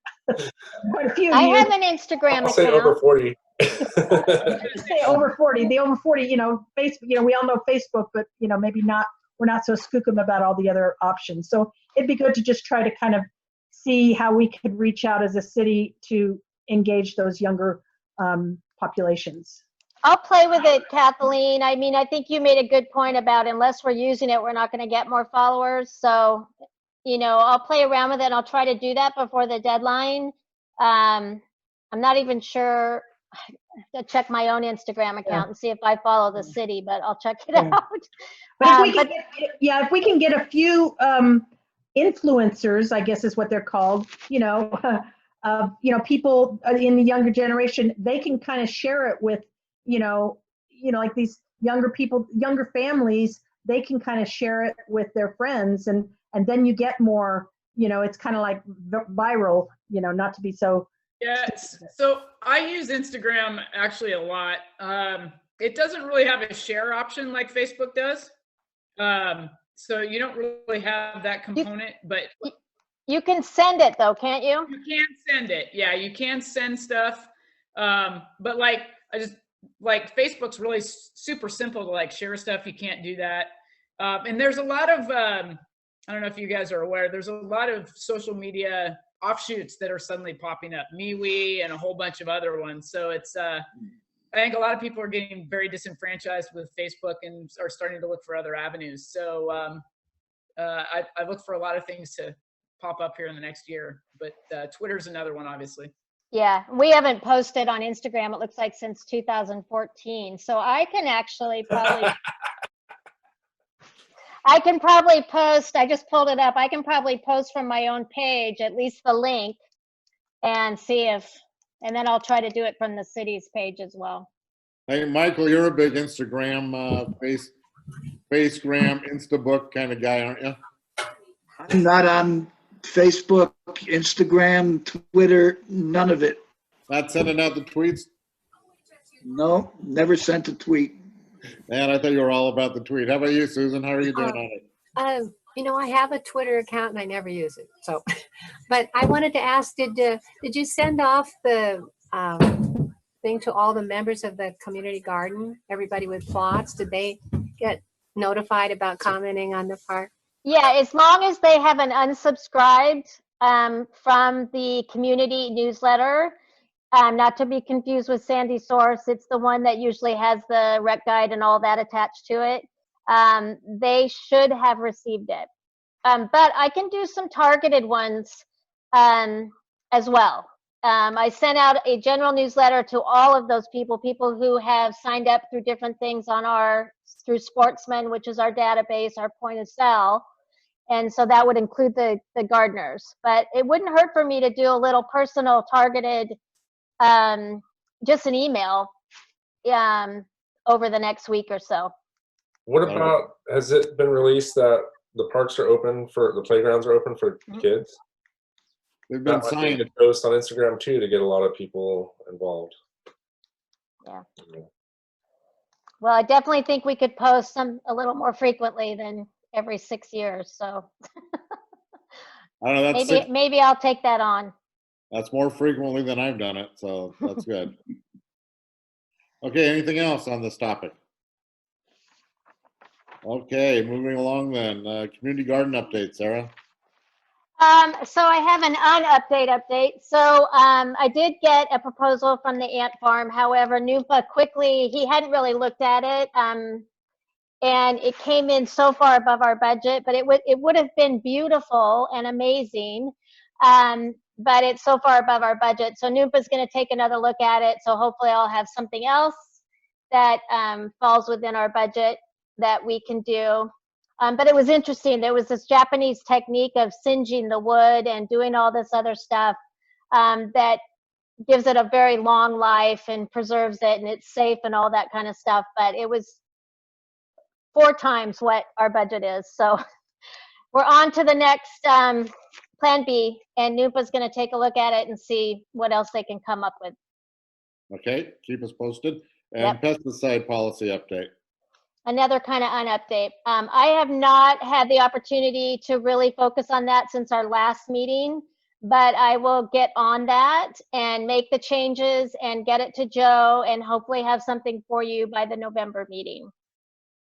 quite a few of I you. have an Instagram I'll say over account. 40. Say over 40, the over 40, you know, Facebook, you know, we all know Facebook, but, you know, maybe not, we're not so skookum about all the other options. So it'd be good to just try to kind of see how we could reach out as a city to engage those younger populations. I'll play with it, Kathleen. I mean, I think you made a good point about unless we're using it, we're not going to get more followers. So, you know, I'll play around with it and I'll try to do that before the deadline. I'm not even sure. I have to check my own Instagram account and see if I follow the city, but I'll check it out. But if we can get, if we can get a few influencers, I guess is what they're called, you know, people in the younger generation, they can kind of share it with, you know, like these younger people, younger families, they can kind of share it with their friends, and then you get more, you know, it's kind of like viral, you know, not to be so. Yes. So I use Instagram actually a lot. It doesn't really have a share option like Facebook does. So you don't really have that component, but you can send it though, can't you? you can send it. Yeah, you can send stuff. But like, Facebook's really super simple to like share stuff. You can't do that. And there's a lot of, I don't know if you guys are aware, there's a lot of social media offshoots that are suddenly popping up, MeWe and a whole bunch of other ones. So it's, I think a lot of people are getting very disenfranchised with Facebook and are starting to look for other avenues. So I look for a lot of things to pop up here in the next year, but Twitter's another one, obviously. Yeah, we haven't posted on Instagram, it looks like, since 2014. So I can actually probably I can probably post, I just pulled it up, I can probably post from my own page, at least the link, and see if, and then I'll try to do it from the city's page as well. Hey, Michael, you're a big Instagram, Facegram, Instabook kind of guy, aren't you? I'm not on Facebook, Instagram, Twitter, none of it. Not sending out the tweets? No, never sent a tweet. Man, I thought you were all about the tweet. How about you, Susan? How are you doing on it? You know, I have a Twitter account and I never use it. So, but I wanted to ask, did you send off the thing to all the members of the community garden? Everybody with plots, did they get notified about commenting on the park? Yeah, as long as they haven't unsubscribed from the community newsletter, not to be confused with Sandy Source, it's the one that usually has the rec guide and all that attached to it. They should have received it. But I can do some targeted ones as well. I sent out a general newsletter to all of those people who have signed up through different things on through Sportsman, which is our database, our point of sale. And so that would include the gardeners. But it wouldn't hurt for me to do a little personal targeted, just an email over the next week or so. What about, has it been released that the parks are open the playgrounds are open for kids? They've been That might be signed. a post on Instagram too to get a lot of people involved. Yeah. Well, I definitely think we could post a little more frequently than every 6 years. So I don't know. That's maybe I'll take that on. That's more frequently than I've done it, so that's good. Okay, anything else on this topic? Okay, moving along then. Community garden update, Sarah. So I have an update. So I did get a proposal from the ant farm. However, Noompa quickly, he hadn't really looked at it. And it came in so far above our budget, but it would have been beautiful and amazing. But it's so far above our budget. So Noompa's going to take another look at it. So hopefully I'll have something else that falls within our budget that we can do. But it was interesting. There was this Japanese technique of singeing the wood and doing all this other stuff that gives it a very long life and preserves it, and it's safe and all that kind of stuff. But it was 4 times what our budget is. So we're on to the next Plan B, and NUPA's going to take a look at it and see what else they can come up with. Okay, keep us posted. And pesticide policy update. Another kind of an update. I have not had the opportunity to really focus on that since our last meeting, but I will get on that and make the changes and get it to Joe and hopefully have something for you by the November meeting.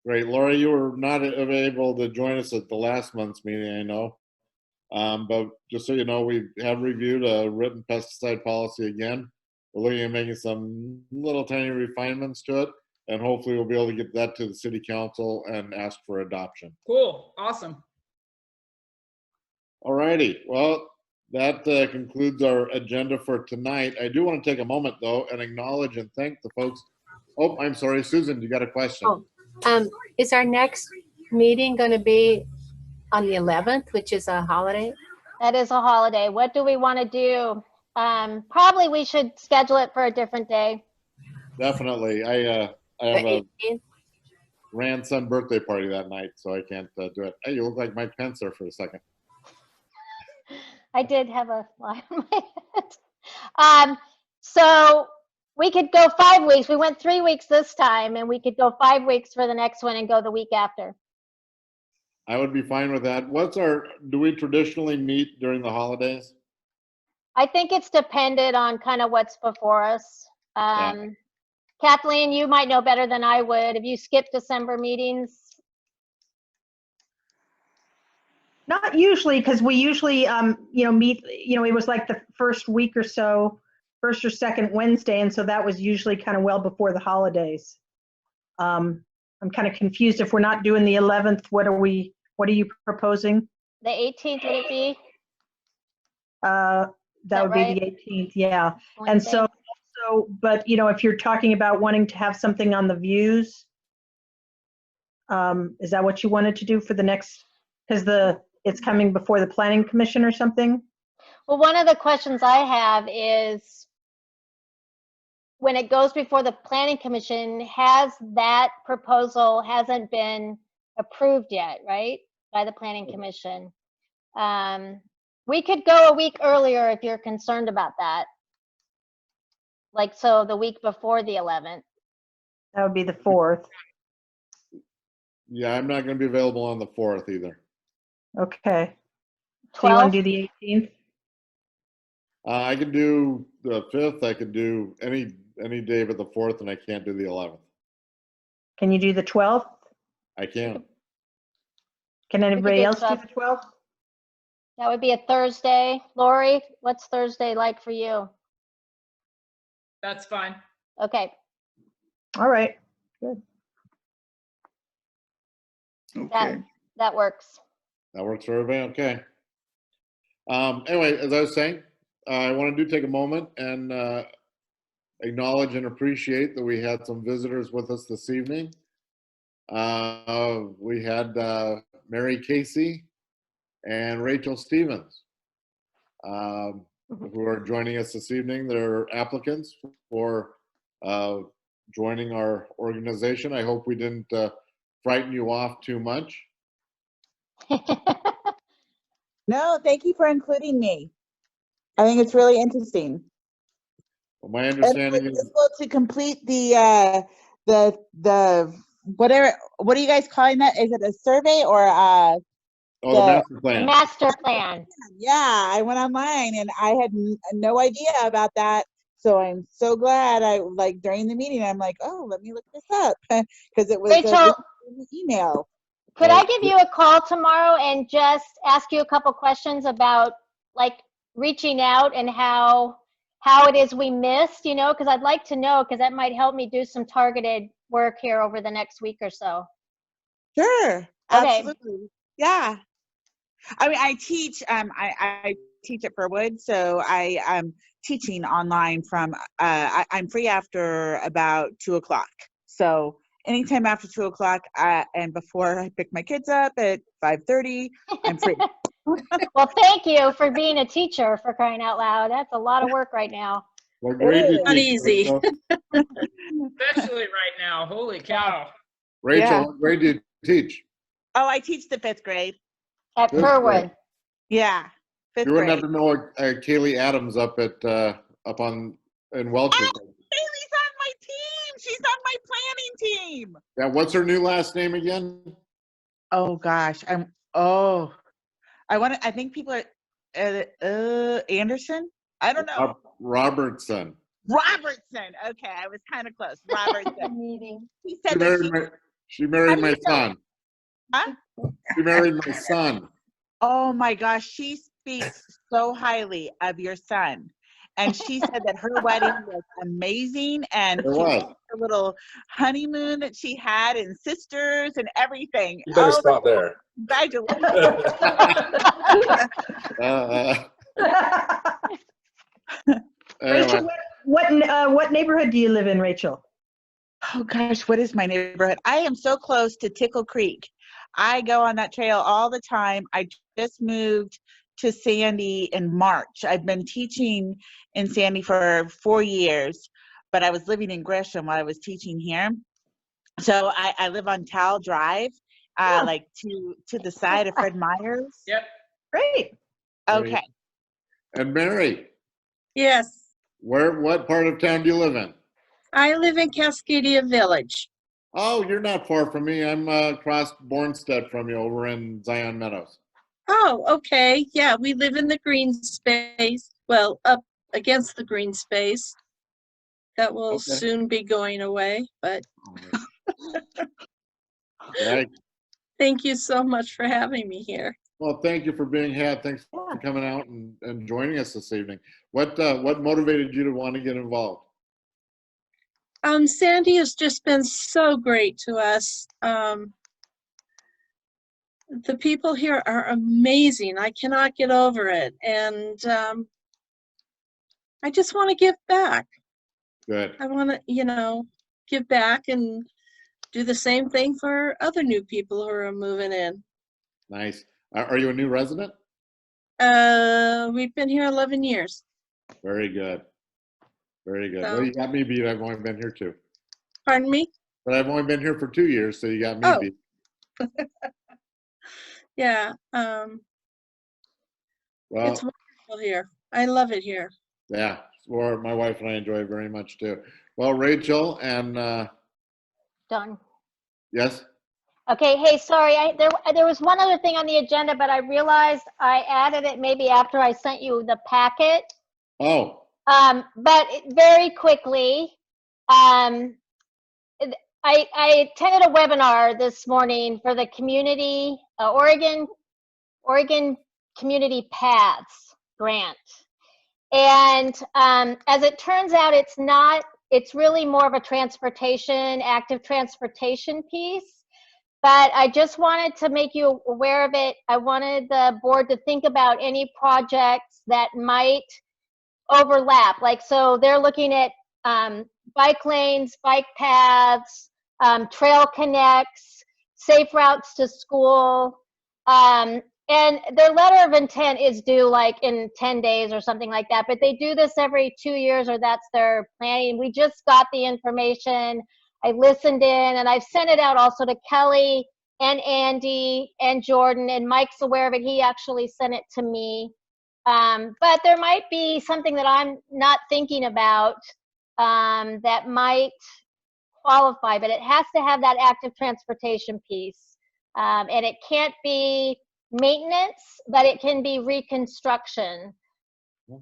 Great. Laurie, you were not able to join us at the last month's meeting, I know. But just so you know, we have reviewed a written pesticide policy again. We're looking at making some little tiny refinements to it, and hopefully we'll be able to get that to the city council and ask for adoption. Cool. Awesome. All righty. Well, that concludes our agenda for tonight. I do want to take a moment, though, and acknowledge and thank the folks. Oh, I'm sorry. Susan, you got a question? Oh, is our next meeting going to be on the 11th, which is a holiday? That is a holiday. What do we want to do? Probably we should schedule it for a different day. Definitely. I have The a 18th? grandson birthday party that night, so I can't do it. Hey, you look like Mike Pence there for a second. I did have a lie on my head. So we could go 5 weeks. We went 3 weeks this time, and we could go 5 weeks for the next one and go the week after. I would be fine with that. Do we traditionally meet during the holidays? I think it's dependent on kind of what's before us. Kathleen, you might know better than I would. Have you skipped December meetings? Not usually, because we usually, meet, it was like the first week or so, first or second Wednesday, and so that was usually kind of well before the holidays. I'm kind of confused. If we're not doing the 11th, what are you proposing? The 18th would it be? That would right? be the 18th, yeah. And Wednesday? so, but if you're talking about wanting to have something on the views, is that what you wanted to do for the next, because it's coming before the Planning Commission or something? Well, one of the questions I have is, when it goes before the Planning Commission, that proposal hasn't been approved yet, right? By the Planning Commission. We could go a week earlier if you're concerned about that. Like, so the week before the 11th. That would be the 4th. Yeah, I'm not going to be available on the 4th either. Okay. So you want to do the 18th? I could do the 5th. I could do any day but the 4th, and I can't do the 11th. Can you do the 12th? I can. Can anybody do else do 12th. the 12th? That would be a Thursday. Laurie, what's Thursday like for you? That's fine. Okay. All right. Good. Okay. That works. That works for everybody? Okay. Anyway, as I was saying, I want to take a moment and acknowledge and appreciate that we had some visitors with us this evening. We had Mary Casey and Rachel Stevens, who are joining us this evening. They're applicants for joining our organization. I hope we didn't frighten you off too much. No, thank you for including me. I think it's really interesting. Well, my understanding is to complete the whatever. What are you guys calling that? Is it a survey or the master plan. Master plan. Yeah, I went online and I had no idea about that. So I'm so glad during the meeting, I'm like, oh, let me look this up because it was Rachel, in the email. Could I give you a call tomorrow and just ask you a couple questions about reaching out and how it is we missed, because I'd like to know, because that might help me do some targeted work here over the next week or so. Sure. Okay. Absolutely. Yeah. I mean, I teach, I teach at Furwood, so I am teaching online from, I'm free after about 2:00. So anytime after 2:00 and before I pick my kids up at 5:30, I'm free. Well, thank you for being a teacher, for crying out loud. That's a lot of work right now. Well, great to Not teach, easy. Rachel. Especially right now. Holy cow. Rachel, Yeah. what grade teach? Oh, I teach the 5th grade. At Fifth Kerwood. Yeah, 5th You wouldn't grade. have to know Kaylee Adams up at in Welch's. Haley's on my team. She's on my planning team. Yeah, what's her new last name again? Oh gosh, I think people are Anderson. I don't know. Robertson. Robertson. Okay, I was kind of close. Robertson. Meeting. She She said that married How do my you know? son. Huh? She married my son. Oh my gosh, she speaks so highly of your son. And she said that her wedding was amazing and It she was. loved the little honeymoon that she had and sisters and everything. You better Oh, stop there. congratulations. Rachel, Anyway, what neighborhood do you live in, Rachel? Oh gosh, what is my neighborhood? I am so close to Tickle Creek. I go on that trail all the time. I just moved to Sandy in March. I've been teaching in Sandy for 4 years, but I was living in Gresham while I was teaching here. So I live on Tal Drive, Oh. like to the side of Fred Meyer's. Yep. Great. Okay. and Mary, Yes, what part of town do you live in? I live in Cascadia Village. Oh, you're not far from me. I'm across Bornstead from you over in Zion Meadows. Oh, okay. Yeah, we live in the green space. Well, up against the green space. That will Okay. soon be going away, but Right. thank you so much for having me here. Well, thank you for being here. Thanks for coming out and joining us this evening. What motivated you to want to get involved? Sandy has just been so great to us. The people here are amazing. I cannot get over it. And I just want to give back. Good. I want to, give back and do the same thing for other new people who are moving in. Nice. Are you a new resident? We've been here 11 years. Very good. Very good. So- Well, you got me beat. I've only been here 2. Pardon me? But I've only been here for 2 years, so you got me Oh. beat. Yeah. Well, It's wonderful here. I love it here. yeah. Or my wife and I enjoy it very much too. Well, Rachel and Done. yes. Okay, hey, sorry, there was one other thing on the agenda, but I realized I added it maybe after I sent you the packet. Oh, But very quickly, I attended a webinar this morning for the community, Oregon Community Paths Grant. And as it turns out, it's really more of a active transportation piece. But I just wanted to make you aware of it. I wanted the board to think about any projects that might overlap. Like, so they're looking at bike lanes, bike paths, trail connects, safe routes to school. And their letter of intent is due like in 10 days or something like that. But they do this every 2 years, or that's their planning. We just got the information. I listened in, and I've sent it out also to Kelly and Andy and Jordan, and Mike's aware of it. He actually sent it to me. But there might be something that I'm not thinking about that might qualify, but it has to have that active transportation piece. And it can't be maintenance, but it can be reconstruction.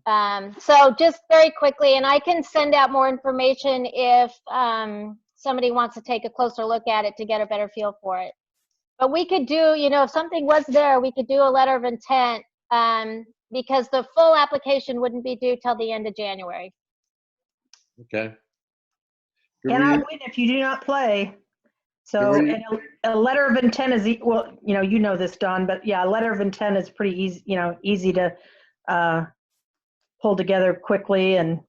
So just very quickly, and I can send out more information if somebody wants to take a closer look at it to get a better feel for it. But we could do, if something was there, we could do a letter of intent because the full application wouldn't be due till the end of January. okay. Could Cannot we- win if you do not play. So we- and a letter of intent is, well, you know this, Don, but yeah, a letter of intent is pretty easy, easy to pull together quickly. And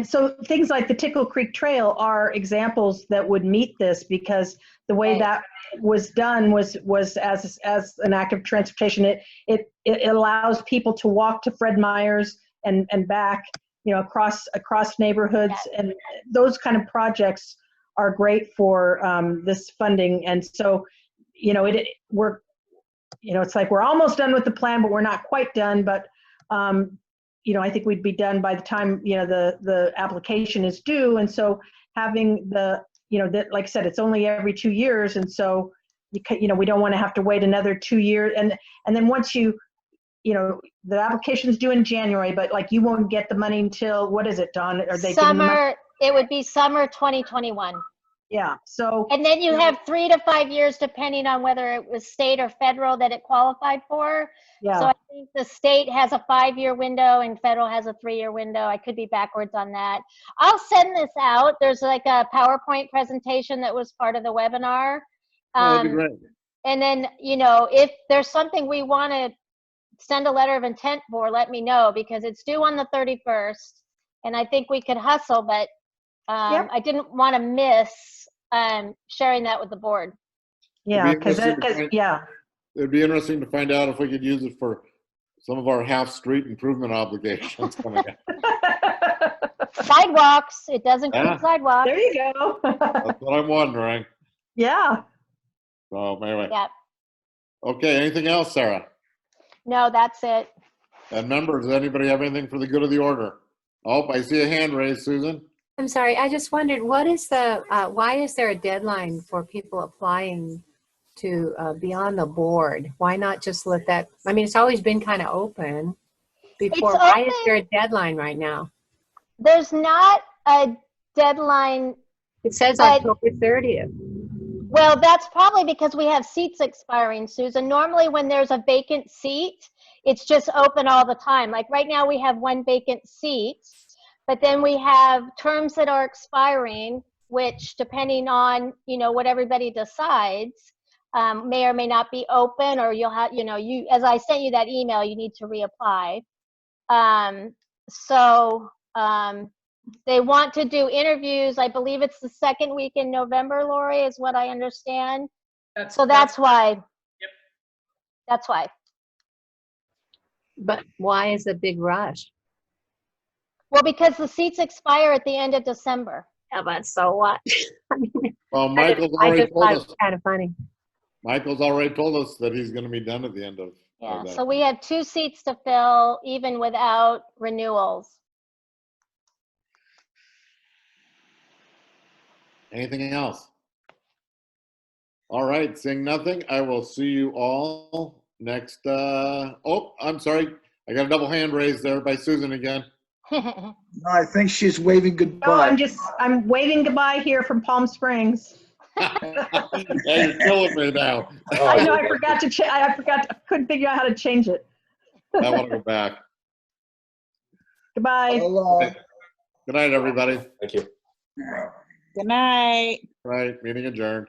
so things like the Tickle Creek Trail are examples that would meet this, because the way Right. that was done was as an active transportation. It allows people to walk to Fred Meyer's and back, across neighborhoods, and those kind of projects are great for this funding. And so, you know, we're, you know, it's like we're almost done with the plan, but we're not quite done. But, you know, I think we'd be done by the time, you know, the application is due. And so having the, you know, that, like I said, it's only every 2 years. And so, you know, we don't want to have to wait another 2 years. And then once you know, the application's due in January, but like you won't get the money until, what is it, Dawn? Are they giving the money? Summer, it would be summer 2021. Yeah, so. And then you have 3 to 5 years, depending on whether it was state or federal that it qualified for. Yeah. So I think the state has a 5-year window and federal has a 3-year window. I could be backwards on that. I'll send this out. There's like a PowerPoint presentation that was part of the webinar. That'd be great. And then, you know, if there's something we want to send a letter of intent for, let me know, because it's due on the 31st. And I think we could hustle, but Yep. I didn't want to miss sharing that with the board. Yeah, because yeah. It'd be interesting to find out if we could use it for some of our half-street improvement obligations coming up. Sidewalks, it does include sidewalks. There you go. That's what I'm wondering. Yeah. So anyway. Yeah. Okay, anything else, Sarah? No, that's it. And members, does anybody have anything for the good of the order? Oh, I see a hand raised, Susan. I'm sorry, I just wondered, what is the, why is there a deadline for people applying to be on the board? Why not just let that, I mean, it's always been kind of open before. Why is there a deadline right now? There's not a deadline. It says October 30th. Well, that's probably because we have seats expiring, Susan. Normally when there's a vacant seat, it's just open all the time. Like right now we have 1 vacant seat, but then we have terms that are expiring, which depending on, you know, what everybody decides, may or may not be open, or you'll have, you know, as I sent you that email, you need to reapply. They want to do interviews. I believe it's the 2nd week in November, Laurie, is what I understand. That's why. Yep. That's why. But why is the big rush? Well, because the seats expire at the end of December. Yeah, but so what? I mean, Well, Michael's already told us. Kind of funny. Michael's already told us that he's going to be done at the end of. Yeah. So we have 2 seats to fill, even without renewals. Anything else? All right, seeing nothing, I will see you all next. Oh, I'm sorry. I got a double hand raised there by Susan again. No, I think she's waving No, goodbye. I'm waving goodbye here from Palm Springs. Yeah, you're killing me now. I know, I forgot to I couldn't figure out how to change it. I want to go back. Goodbye. Good night, everybody. Thank you. Good night. Right, meeting adjourned.